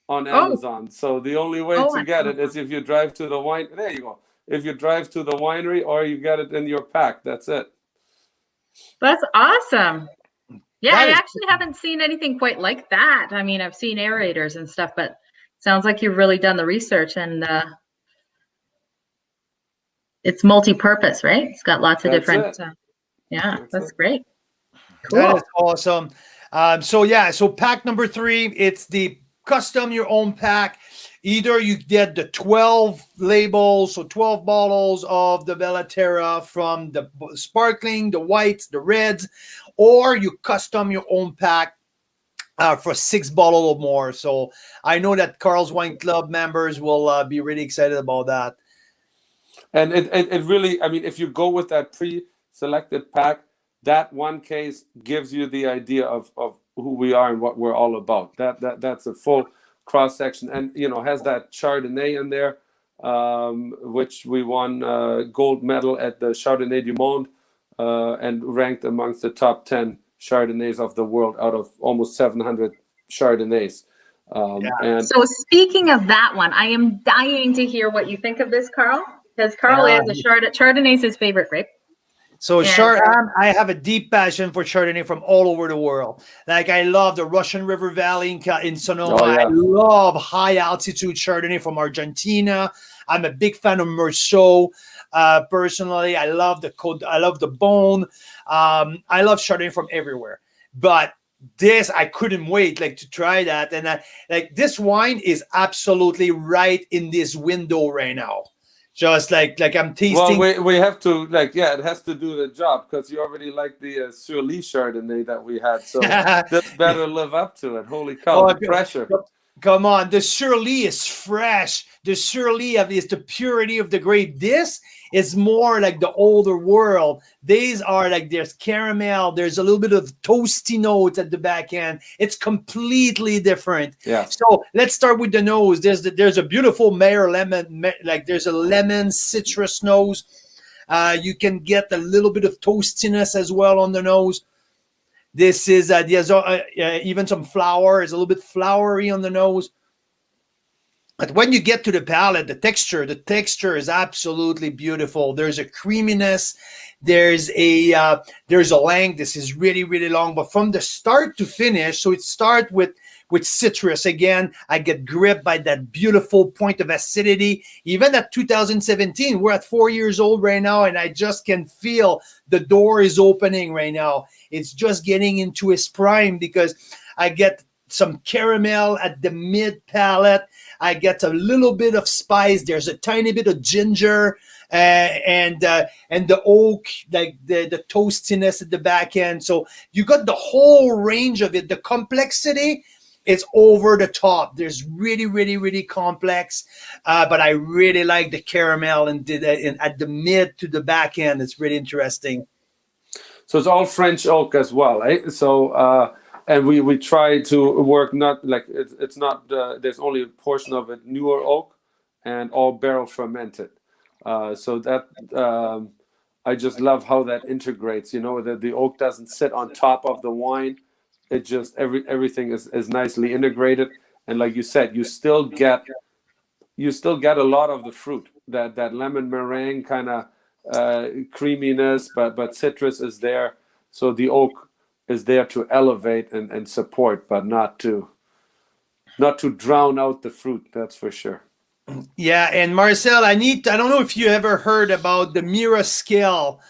on Amazon. So the only way to get it is if you drive to the wine. There you go. If you drive to the winery, or you get it in your pack. That's it. That's awesome. Yeah, That I is- actually haven't seen anything quite like that. I mean, I've seen aerators and stuff, but sounds like you've really done the research, and it's multi-purpose, right? It's got lots of That's different. it. Yeah, that's it. great. That Cool. is awesome. So pack number 3, it's the custom your own pack. Either you get the 12 labels, so 12 bottles of the Bella Terra, from the sparkling, the whites, the reds, or you custom your own pack for 6 bottles or more. So I know that Carl's Wine Club members will be really excited about that. And it really, I mean, if you go with that pre-selected pack, that one case gives you the idea of who we are and what we're all about. That's a full cross section, and you know, has that Chardonnay in there, which we won gold medal at the Chardonnay du Monde, and ranked amongst the top 10 Chardonnays of the world out of almost 700 Chardonnays. And So speaking of that one, I am dying to hear what you think of this, Carl, because Carl is a Chardonnay's his favorite grape. So And, I have a deep passion for Chardonnay from all over the world. Like, I love the Russian River Valley in Sonoma. Oh, yeah. I love high altitude Chardonnay from Argentina. I'm a big fan of Merceau. Personally, I love the Bone. I love Chardonnay from everywhere. But this, I couldn't wait to try that. And this wine is absolutely right in this window right now. Just like I'm tasting. well, we have to it has to do the job, because you already like the Surly Chardonnay that we had, so this better live up to it. Holy cow, the pressure! Come on, the Surly is fresh. The Surly is the purity of the grape. This is more like the older world. These are there's caramel, there's a little bit of toasty notes at the back end. It's completely different. Yeah. So let's start with the nose. There's a beautiful Meyer lemon, there's a lemon citrus nose. You can get a little bit of toastiness as well on the nose. This is there's even some flour. It's a little bit flowery on the nose. But when you get to the palate, the texture is absolutely beautiful. There's a creaminess. There's a length. This is really, really long. But from the start to finish, so it starts with citrus. Again, I get gripped by that beautiful point of acidity. Even at 2017, we're at 4 years old right now, and I just can feel the door is opening right now. It's just getting into its prime, because I get some caramel at the mid palate. I get a little bit of spice. There's a tiny bit of ginger, and the oak, the toastiness at the back end. So you got the whole range of it. The complexity it's over the top. There's really, really, really complex, but I really like the caramel and at the mid to the back end. It's really interesting. So it's all French oak as well, eh? So and we try to work not like it's not there's only a portion of it newer oak and all barrel fermented. So that I just love how that integrates. You know, that the oak doesn't sit on top of the wine. It just everything is nicely integrated. And like you said, you still get a lot of the fruit, that lemon meringue kind of creaminess, but citrus is there. So the oak is there to elevate and support, but not to drown out the fruit. That's for sure. Yeah, and Marcel, I don't know if you ever heard about the Mira scale.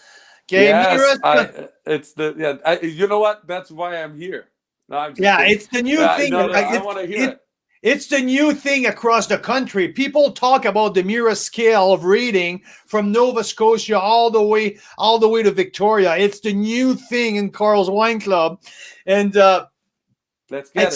Okay, Yes, Mira, you know what? That's why I'm here. No, I'm just yeah, kidding. it's the new thing. No, Like, I want to hear it. It's the new thing across the country. People talk about the Mira scale of reading from Nova Scotia all the way to Victoria. It's the new thing in Carl's Wine Club, and Let's get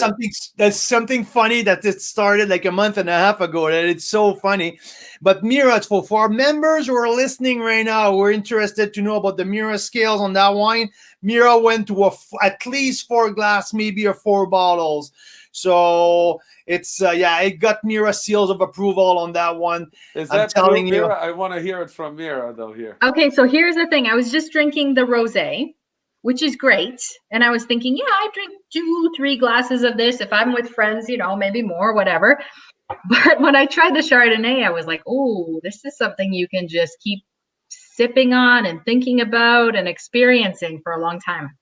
that's something funny that it started like a month and a half ago. That it's so funny. But Mira, for our members who are listening right now, we're interested to know about the Mira scales on that wine. Mira went to at least 4 glass, maybe 4 bottles. So it's it got Mira seals of approval on that one. Is that true, Mira? I want to hear it from Mira though here. Okay, so here's the thing. I was just drinking the rosé, which is great. And I was thinking, yeah, I drink 2-3 glasses of this. If I'm with friends, you know, maybe more, whatever. But when I tried the Chardonnay, I was like, oh, this is something you can just keep sipping on and thinking about and experiencing for a long time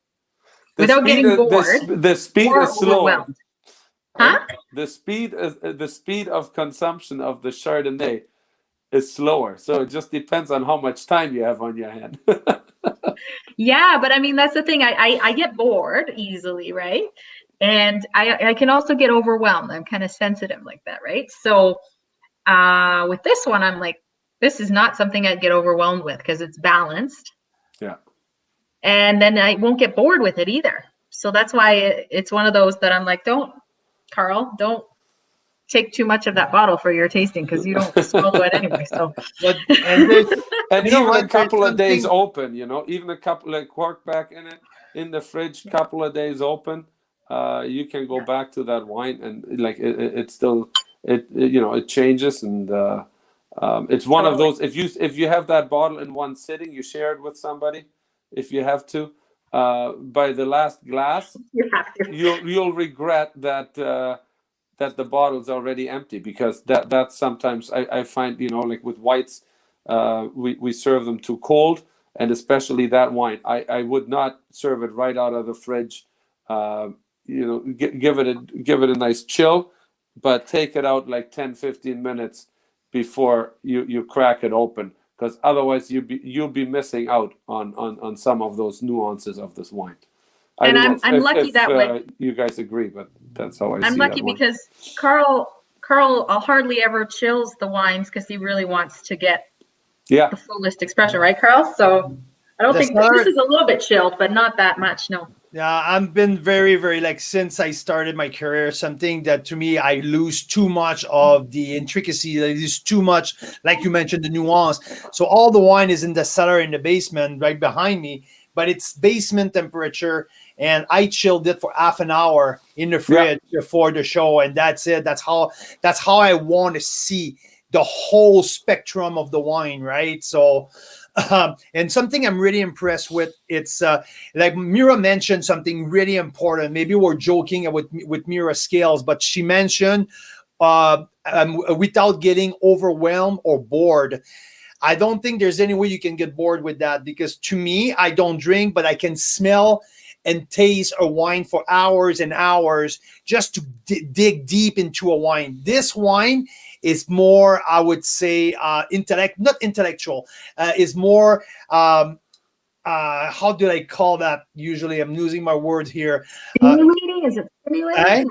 without getting bored. The speed is slower. Huh? The speed of consumption of the Chardonnay is slower. So it just depends on how much time you have on your hand. Yeah, but I mean, that's the thing. I get bored easily, right? And I can also get overwhelmed. I'm kind of sensitive like that, right? So with this one, I'm like, this is not something I'd get overwhelmed with because it's balanced. Yeah. And then I won't get bored with it either. So that's why it's one of those that I'm like, Carl, don't take too much of that bottle for your tasting because you don't swallow it anyway. So, and even a couple of days open, you know, even a couple of cork back in the fridge, couple of days open, you can go back to that wine and like it still it changes and it's one of those. If you have that bottle in one sitting, you share it with somebody. If you have to, by the last glass, you'll regret that the bottle's already empty because that's sometimes I find, you know, like with whites, we serve them too cold, and especially that wine, I would not serve it right out of the fridge. You know, give it a nice chill, but take it out like 10-15 minutes before you crack it open. Because otherwise you'll be missing out on some of those nuances of this wine. And I'm lucky that way. You guys agree, but that's how I see it. I'm lucky because Carl hardly ever chills the wines because he really wants to get the fullest expression, right, Carl? So I don't think this is a little bit chilled, but not that much, no. Yeah, I've been very, very, like, since I started my career, something that to me, I lose too much of the intricacy. I lose too much, like you mentioned, the nuance. So all the wine is in the cellar, in the basement, right behind me, but it's basement temperature. And I chilled it for half an hour in the fridge before the show. And that's it. That's how I want to see the whole spectrum of the wine, right? So, and something I'm really impressed with, it's like Mira mentioned something really important. Maybe we're joking with Mira scales, but she mentioned without getting overwhelmed or bored. I don't think there's any way you can get bored with that because to me, I don't drink, but I can smell and taste a wine for hours and hours just to dig deep into a wine. This wine is more, I would say, not intellectual, is more, how do I call that? Usually I'm losing my words here. Stimulating? Is it stimulating?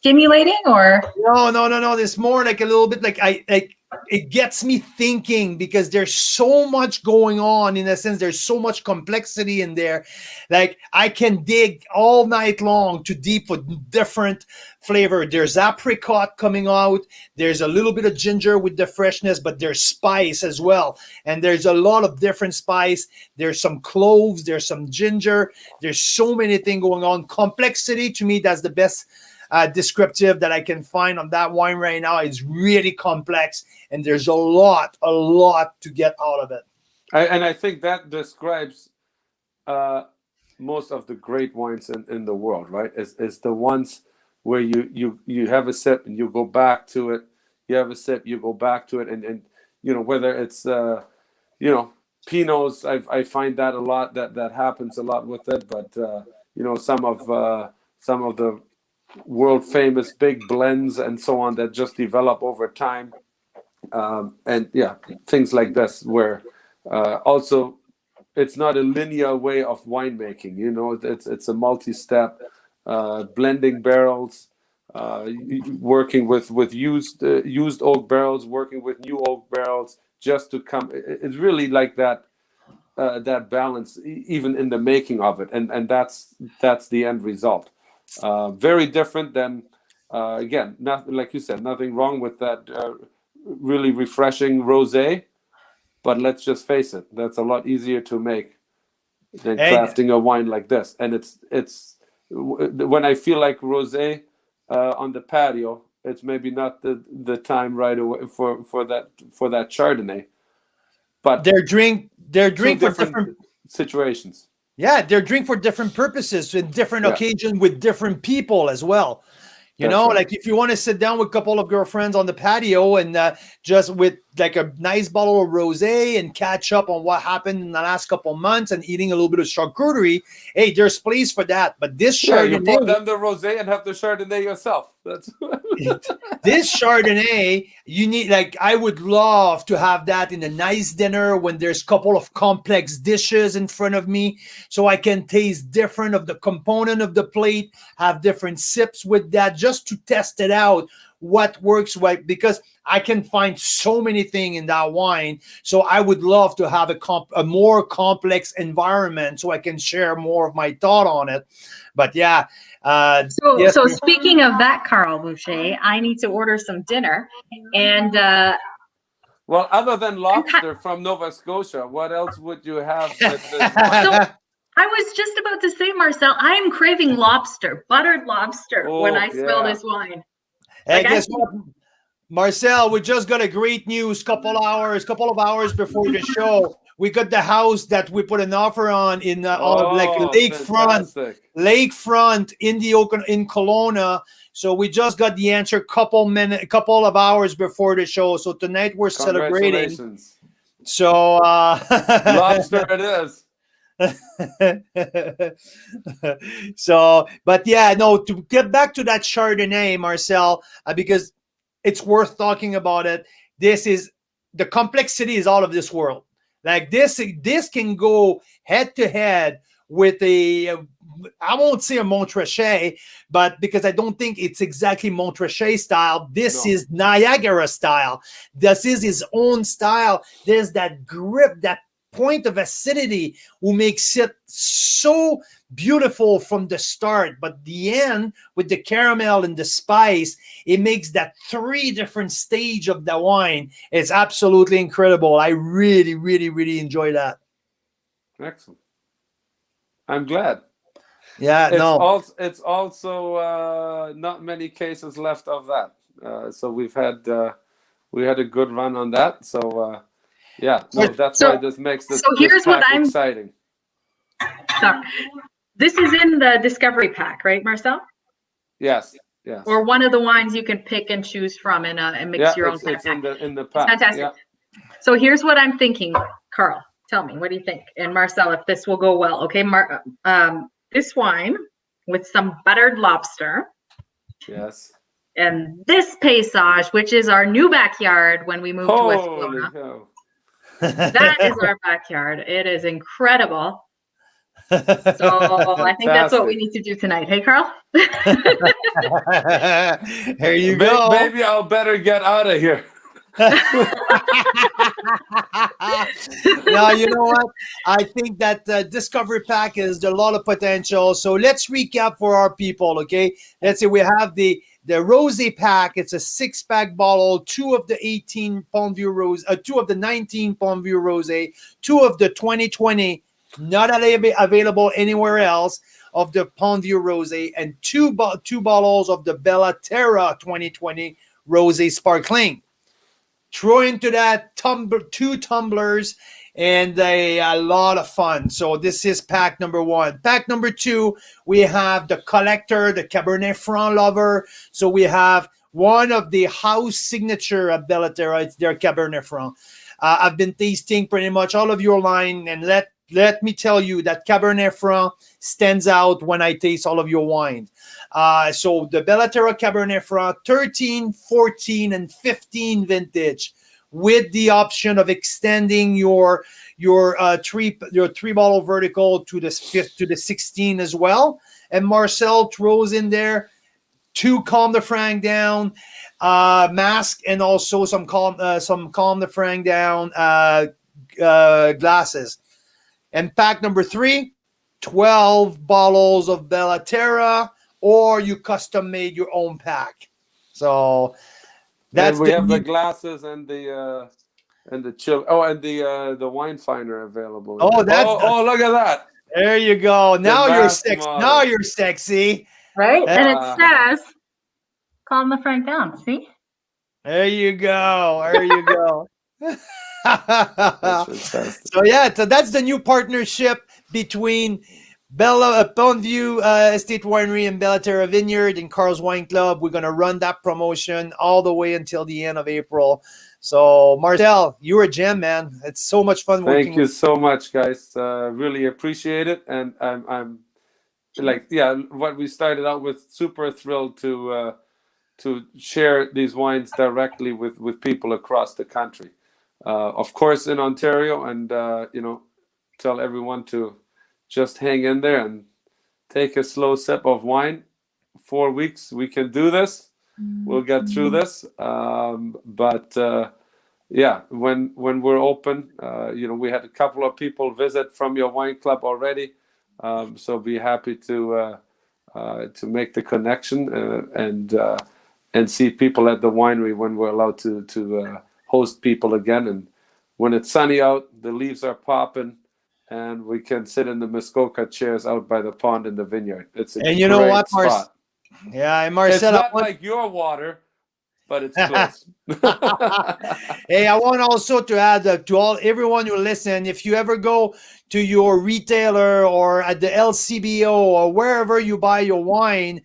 stimulating or? No. This more like a little bit like it gets me thinking because there's so much going on in a sense. There's so much complexity in there. Like I can dig all night long to deep with different flavor. There's apricot coming out. There's a little bit of ginger with the freshness, but there's spice as well. And there's a lot of different spice. There's some cloves. There's some ginger. There's so many things going on. Complexity, to me, that's the best descriptive that I can find on that wine right now. It's really complex, and there's a lot to get out of it. And I think that describes most of the great wines in the world, right? It's the ones where you have a sip and you go back to it. You have a sip, you go back to it, and you know, whether it's you know, Pinots, I find that a lot. That happens a lot with it. But you know, some of the world famous big blends and so on that just develop over time, and yeah, things like this where also it's not a linear way of winemaking. You know, it's a multi-step blending barrels, working with used oak barrels, working with new oak barrels, just to come. It's really like that balance even in the making of it, and that's the end result. Very different than again, not like you said, nothing wrong with that really refreshing rosé, but let's just face it, that's a lot easier to make than crafting a wine like this. And it's when I feel like rosé on the patio, it's maybe not the time right away for that Chardonnay, but Their drink for different situations. Yeah, they're drink for different purposes in different occasions with different people as well. You know, right. like if you want to sit down with a couple of girlfriends on the patio and just with like a nice bottle of rosé and catch up on what happened in the last couple of months and eating a little bit of charcuterie, hey, there's place for that. But this Chardonnay, you pour them the rosé and have the Chardonnay yourself. That's this Chardonnay, you need, like, I would love to have that in a nice dinner when there's a couple of complex dishes in front of me, so I can taste different of the component of the plate, have different sips with that, just to test it out, what works right, because I can find so many things in that wine. So I would love to have a more complex environment so I can share more of my thought on it. But yeah. So speaking of that, Carl Boucher, I need to order some dinner. And well, other than lobster from Nova Scotia, what else would you have with this wine? So I was just about to say, Marcel, I am craving lobster, buttered lobster, when I smell this wine. Hey, guess what, Marcel? We just got a great news. Couple of hours before the show, we got the house that we put an offer on in like lakefront in Kelowna. So we just got the answer couple of hours before the show. So tonight we're celebrating. So lobster it is. So, but yeah, no, to get back to that Chardonnay, Marcel, because it's worth talking about it. This is the complexity is out of this world. Like this can go head to head with I won't say a Montrachet, but because I don't think it's exactly Montrachet style. This is Niagara style. This is his own style. There's that grip, that point of acidity who makes it so beautiful from the start, but the end with the caramel and the spice, it makes that 3 different stage of the wine. It's absolutely incredible. I really, really, really enjoy that. Excellent. I'm glad. Yeah, it's also not many cases left of that. So we had a good run on that. So yeah, no, that's why this makes this. So here's what I'm exciting. Sorry. This is in the Discovery Pack, right, Marcel? Yes. Or one of the wines you can pick and choose from and mix your own. It's in the pack. Fantastic. Yeah. So here's what I'm thinking, Carl. Tell me, what do you think? And Marcel, if this will go well. Okay, this wine with some buttered lobster. Yes. And this paysage, which is our new backyard when we moved to West Kelowna. That is our backyard. It is incredible. So I think that's what we need to do tonight. Hey, Carl? There you go. Maybe I'll better get out of here. Now, you know what? I think that Discovery Pack is a lot of potential. So let's recap for our people, okay? Let's say we have the Rosé Pack. It's a 6-pack bottle, 2 of the 18 PondView Rose, 2 of the 19 PondView Rosé, 2 of the 2020, not available anywhere else, of the PondView Rosé, and 2 bottles of the Bella Terra 2020 Rosé Sparkling. Throw into that 2 tumblers, and a lot of fun. So this is pack number 1. Pack number 2, we have the collector, the Cabernet Franc lover. So we have one of the house signature at Bella Terra. It's their Cabernet Franc. I've been tasting pretty much all of your line, and let me tell you that Cabernet Franc stands out when I taste all of your wine. So the Bella Terra Cabernet Franc 13, 14, and 15 vintage, with the option of extending your 3 bottle vertical to the 16 as well. And Marcel throws in there 2 Calm the Franc down mask, and also some Calm the Franc down glasses. And pack number 3, 12 bottles of Bella Terra, or you custom made your own pack. So that's and we have the glasses and the chill. Oh, and the wine finder available. Oh, that's look at that. There you go. Now you're sexy. Now you're sexy. Right? And it says, calm the Frank down. See? There you go. There you go. So yeah, so that's the new partnership between PondView Estate Winery and Bella Terra Vineyard and Carl's Wine Club. We're going to run that promotion all the way until the end of April. So Marcel, you're a gem, man. It's so much fun working. Thank you so much, guys. Really appreciate it. And I'm like, yeah, what we started out with, super thrilled to share these wines directly with people across the country. Of course, in Ontario, and tell everyone to just hang in there and take a slow sip of wine. 4 weeks, we can do this. We'll get through this. But when we're open, we had a couple of people visit from your wine club already. So be happy to make the connection and see people at the winery when we're allowed to host people again. And when it's sunny out, the leaves are popping, and we can sit in the Muskoka chairs out by the pond in the vineyard. It's a and you know what, spot. Yeah, and Marcel, it's not like your water, but it's close. Hey, I want also to add to everyone who listen, if you ever go to your retailer or at the LCBO or wherever you buy your wine,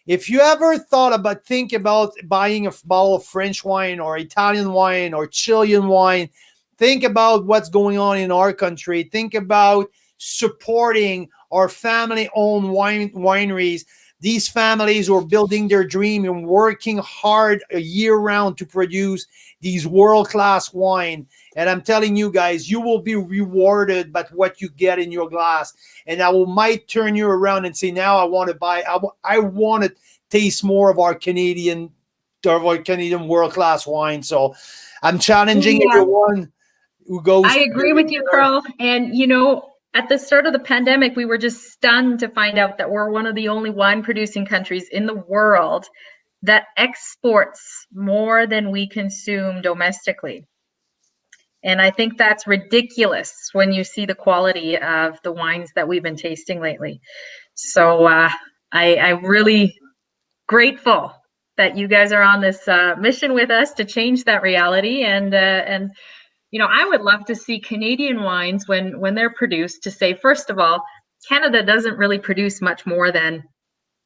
if you ever think about buying a bottle of French wine or Italian wine or Chilean wine, think about what's going on in our country. Think about supporting our family-owned wineries. These families are building their dream and working hard year-round to produce these world-class wine. And I'm telling you guys, you will be rewarded by what you get in your glass. And might turn you around and say, now I want to buy. I want to taste more of our Canadian world-class wine. So I'm challenging everyone who goes. I agree with you, Carl. And at the start of the pandemic, we were just stunned to find out that we're one of the only wine-producing countries in the world that exports more than we consume domestically. And I think that's ridiculous when you see the quality of the wines that we've been tasting lately. So I'm really grateful that you guys are on this mission with us to change that reality. And I would love to see Canadian wines when they're produced to say, first of all, Canada doesn't really produce much more than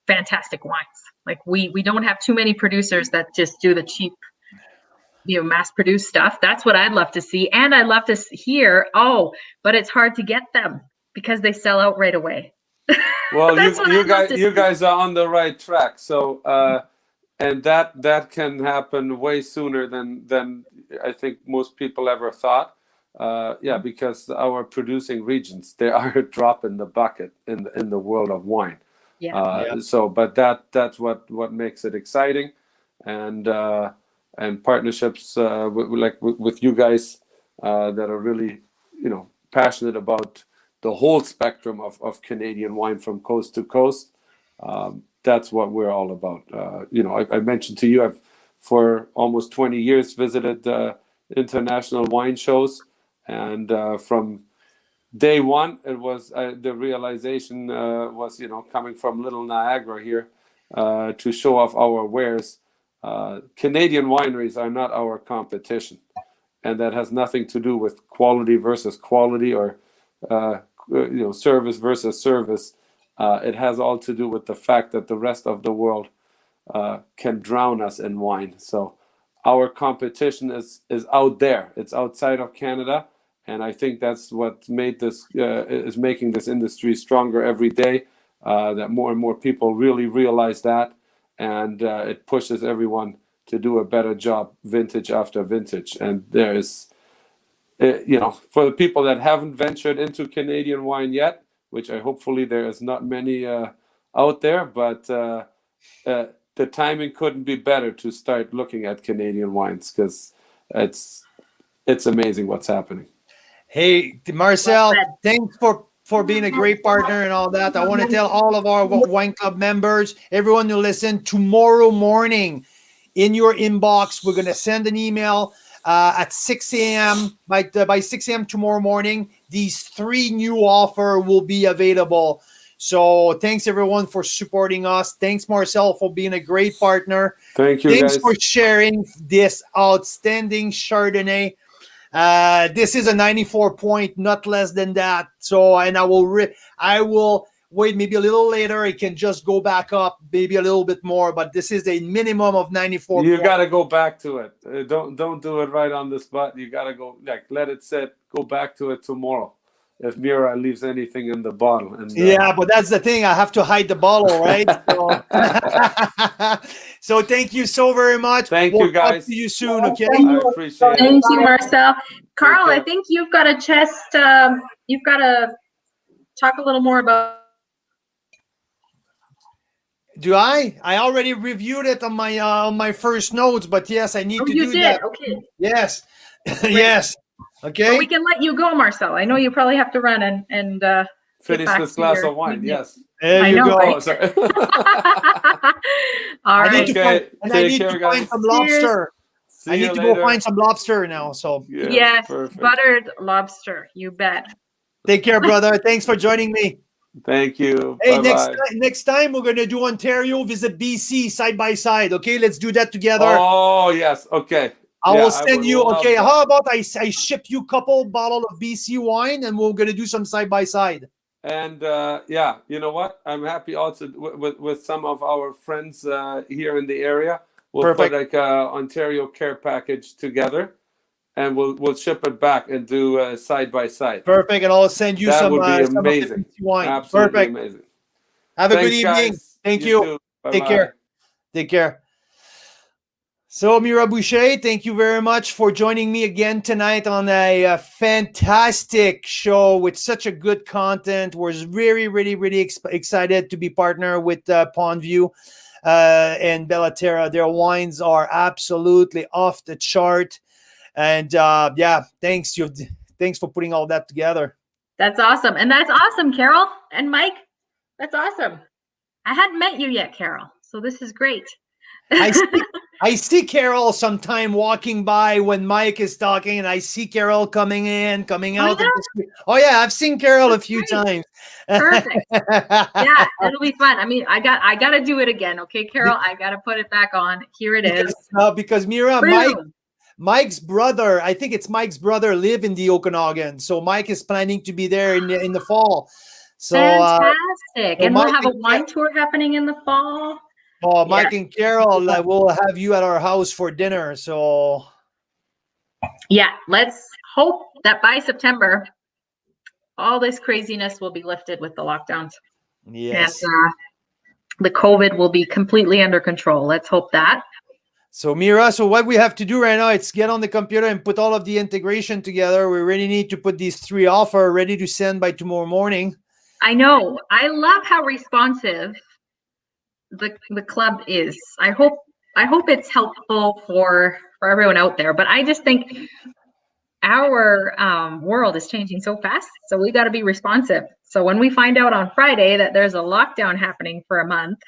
fantastic wines. Like we don't have too many producers that just do the cheap, mass-produced stuff. That's what I'd love to see. And I'd love to hear, but it's hard to get them because they sell out right away. Well, you guys are on the right track. So, and that can happen way sooner than I think most people ever thought. Because our producing regions, they are a drop in the bucket in the world of wine. Yeah. So, but that's what makes it exciting, and partnerships with you guys that are really, passionate about the whole spectrum of Canadian wine from coast to coast. That's what we're all about. I mentioned to you, I've for almost 20 years visited international wine shows, and from day one, it was the realization was, coming from Little Niagara here to show off our wares. Canadian wineries are not our competition, and that has nothing to do with quality versus quality or service versus service. It has all to do with the fact that the rest of the world can drown us in wine. So our competition is out there. It's outside of Canada. And I think that's what made this is making this industry stronger every day. That more and more people really realize that, and it pushes everyone to do a better job, vintage after vintage. And there is, for the people that haven't ventured into Canadian wine yet, which hopefully there is not many out there, but the timing couldn't be better to start looking at Canadian wines, because it's amazing what's happening. Hey, Marcel, thanks for being a great partner and all that. I want to tell all of our wine club members, everyone who listen, tomorrow morning in your inbox, we're going to send an email at 6 a.m. By 6 a.m. tomorrow morning. These 3 new offer will be available. So thanks everyone for supporting us. Thanks, Marcel, for being a great partner. Thank you, Thanks guys. for sharing this outstanding Chardonnay. This is a 94 point, not less than that. So, and I will wait maybe a little later. It can just go back up maybe a little bit more, but this is a minimum of 94. You got to go back to it. Don't do it right on the spot. You got to go, let it sit, go back to it tomorrow. If Mira leaves anything in the bottle. And, yeah, but that's the thing. I have to hide the bottle, right? So thank you so very much. Thank we'll you, guys. Talk to you soon, okay? I appreciate it. Thank you, Marcel. Carl, I think you've got to you've got to talk a little more about. Do I? I already reviewed it on my first notes, but yes, I need to do that. Okay. Yes. Yes. Okay. But we can let you go, Marcel. I know you probably have to run and finish this glass of wine. Yes. There you go. Right? Oh, sorry. All right. I need to find some lobster. I need to go find some lobster now. So yes, perfect. Buttered lobster. You bet. Take care, brother. Thanks for joining me. Thank you. Hey, Bye-bye. next time we're gonna do Ontario, visit BC side by side. Okay, let's do that together. Oh yes. Okay. I will send you. Okay, how about I ship you a couple bottle of BC wine, and we're gonna do some side by side. And yeah, you know what? I'm happy also with some of our friends here in the area. We'll put like a Ontario care package together, and we'll ship it back and do side by side. Perfect, and I'll send you some. That would be amazing. Some BC wine. Absolutely perfect. Amazing. Have a good evening. Guys. Thank you. Take care. Take care. So, Mira Boucher, thank you very much for joining me again tonight on a fantastic show with such a good content. We're really, really, really excited to be partnered with PondView and Bella Terra. Their wines are absolutely off the chart. And yeah, thanks for putting all that together. That's awesome. And that's awesome, Carol and Mike. That's awesome. I hadn't met you yet, Carol. So this is great. I see Carol sometime walking by when Mike is talking, and I see Carol coming out. Oh yeah, I've seen Carol a few times. Perfect. Yeah, it'll be fun. I mean, I got to do it again. Okay, Carol, I got to put it back on. Here it is. Because Mira, Mike's brother, I think it's Mike's brother, live in the Okanagan. So Mike is planning to be there in the fall. So fantastic. And we'll have a wine tour happening in the fall. Oh, Mike and Carol, we'll have you at our house for dinner. So, yeah, let's hope that by September, all this craziness will be lifted with the lockdowns. Yes. And the COVID will be completely under control. Let's hope that. So, Mira, so what we have to do right now, it's get on the computer and put all of the integration together. We really need to put these 3 offer ready to send by tomorrow morning. I know. I love how responsive the club is. I hope it's helpful for everyone out there. But I just think our world is changing so fast, so we got to be responsive. So when we find out on Friday that there's a lockdown happening for a month,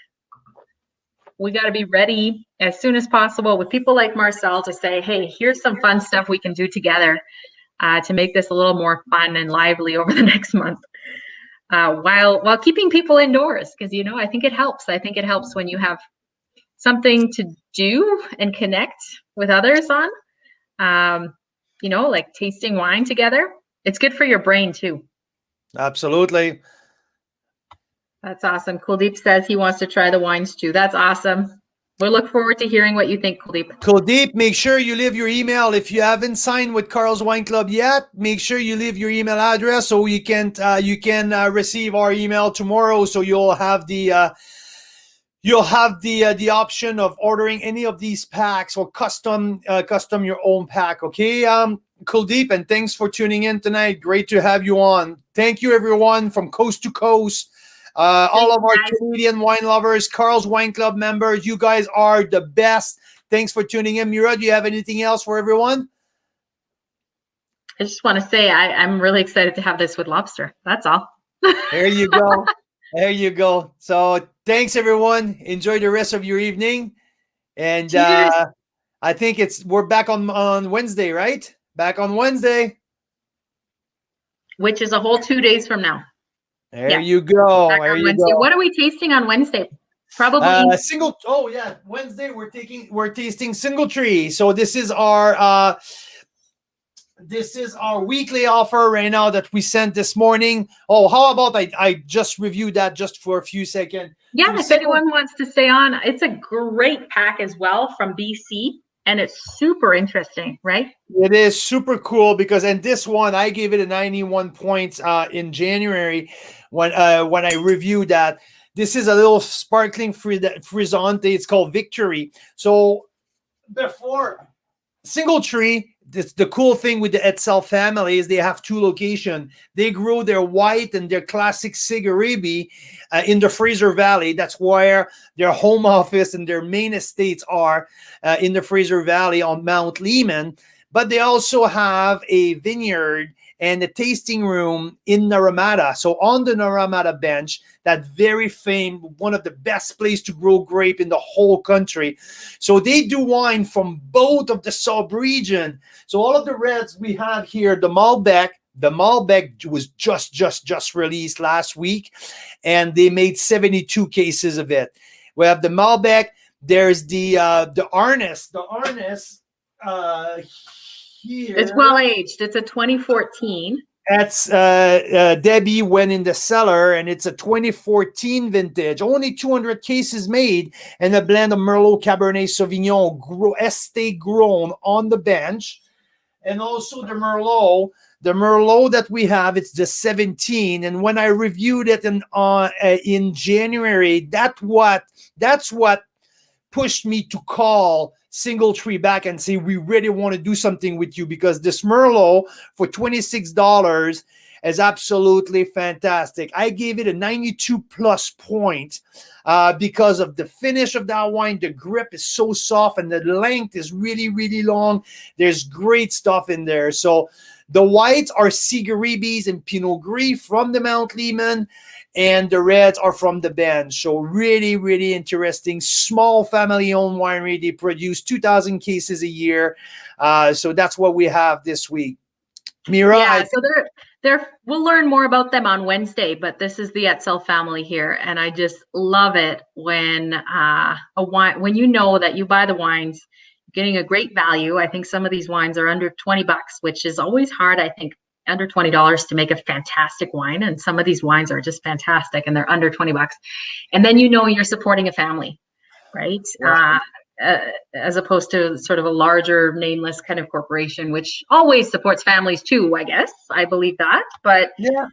we got to be ready as soon as possible with people like Marcel to say, hey, here's some fun stuff we can do together to make this a little more fun and lively over the next month, while keeping people indoors. Because, you know, I think it helps. I think it helps when you have something to do and connect with others on, you know, like tasting wine together. It's good for your brain too. Absolutely. That's awesome. Kuldeep says he wants to try the wines too. That's awesome. We look forward to hearing what you think, Kuldeep. Kuldeep, make sure you leave your email. If you haven't signed with Carl's Wine Club yet, make sure you leave your email address so you can receive our email tomorrow. So you'll have the option of ordering any of these packs or custom your own pack. Okay, Kuldeep, and thanks for tuning in tonight. Great to have you on. Thank you, everyone, from coast to coast. All of our Canadian wine lovers, Carl's Wine Club members, you guys are the best. Thanks for tuning in. Mira, do you have anything else for everyone? I just want to say I'm really excited to have this with lobster. That's all. There you go. There you go. So thanks, everyone. Enjoy the rest of your evening. And I think we're back on Wednesday, right? Back on Wednesday. Which is a whole 2 days from now. There you go. Back there on you Wednesday. go. What are we tasting on Wednesday? Probably single. Oh yeah, Wednesday we're tasting Single Tree. So this is our weekly offer right now that we sent this morning. Oh, how about I just reviewed that just for a few seconds. Yeah, if anyone wants to stay on, it's a great pack as well from BC. And it's super interesting, right? It is super cool because, and this one, I gave it a 91 points in January when I reviewed that. This is a little sparkling frizzante. It's called Victory. So before Single Tree, the cool thing with the Etzel family is they have two locations. They grow their white and their classic Sigaribi in the Fraser Valley. That's where their home office and their main estates are, in the Fraser Valley on Mount Lehman. But they also have a vineyard and a tasting room in Naramata. So on the Naramata bench, that very famed, one of the best places to grow grape in the whole country. So they do wine from both of the sub-region. So all of the reds we have here, the Malbec was just released last week, and they made 72 cases of it. We have the Malbec. There's the Arnis. The Arnis here. It's well aged. It's a 2014. That's Debbie went in the cellar, and it's a 2014 vintage. Only 200 cases made, and a blend of Merlot, Cabernet Sauvignon, estate grown on the bench, and also the Merlot. The Merlot that we have, it's the 17. And when I reviewed it in January, that's what pushed me to call Single Tree back and say, we really want to do something with you, because this Merlot for $26 is absolutely fantastic. I gave it a 92 plus point because of the finish of that wine. The grip is so soft and the length is really, really long. There's great stuff in there. So the whites are Sigaribis and Pinot Gris from the Mount Lehman, and the reds are from the bench. So really, really interesting. Small family-owned winery. They produce 2,000 cases a year. So that's what we have this week. Mira? Yeah, so we'll learn more about them on Wednesday, but this is the Etzel family here. And I just love it when when you know that you buy the wines, getting a great value. I think some of these wines are under $20, which is always hard, I think, under $20 to make a fantastic wine. And some of these wines are just fantastic and they're under $20. And then you know you're supporting a family, right? Yeah. As opposed to sort of a larger nameless kind of corporation, which always supports families too, I guess. I believe that. But, yeah,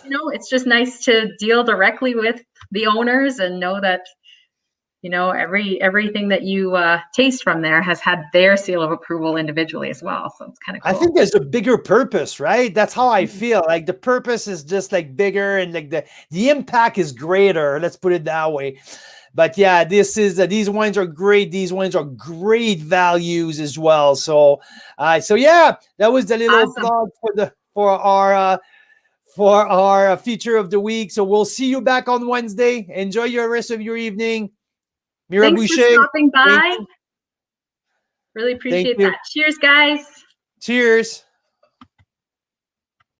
you know, it's just nice to deal directly with the owners and know that, you know, everything that you taste from there has had their seal of approval individually as well. So it's kind of cool. I think there's a bigger purpose, right? That's how I feel. Like the purpose is just like bigger, and like the impact is greater. Let's put it that way. But yeah, these wines are great. These wines are great values as well. So yeah, that was the little Awesome. plug for our feature of the week. So we'll see you back on Wednesday. Enjoy your rest of your evening. Mira Thanks Boucher, for stopping by. thank Really you. appreciate that. Cheers, guys. Cheers.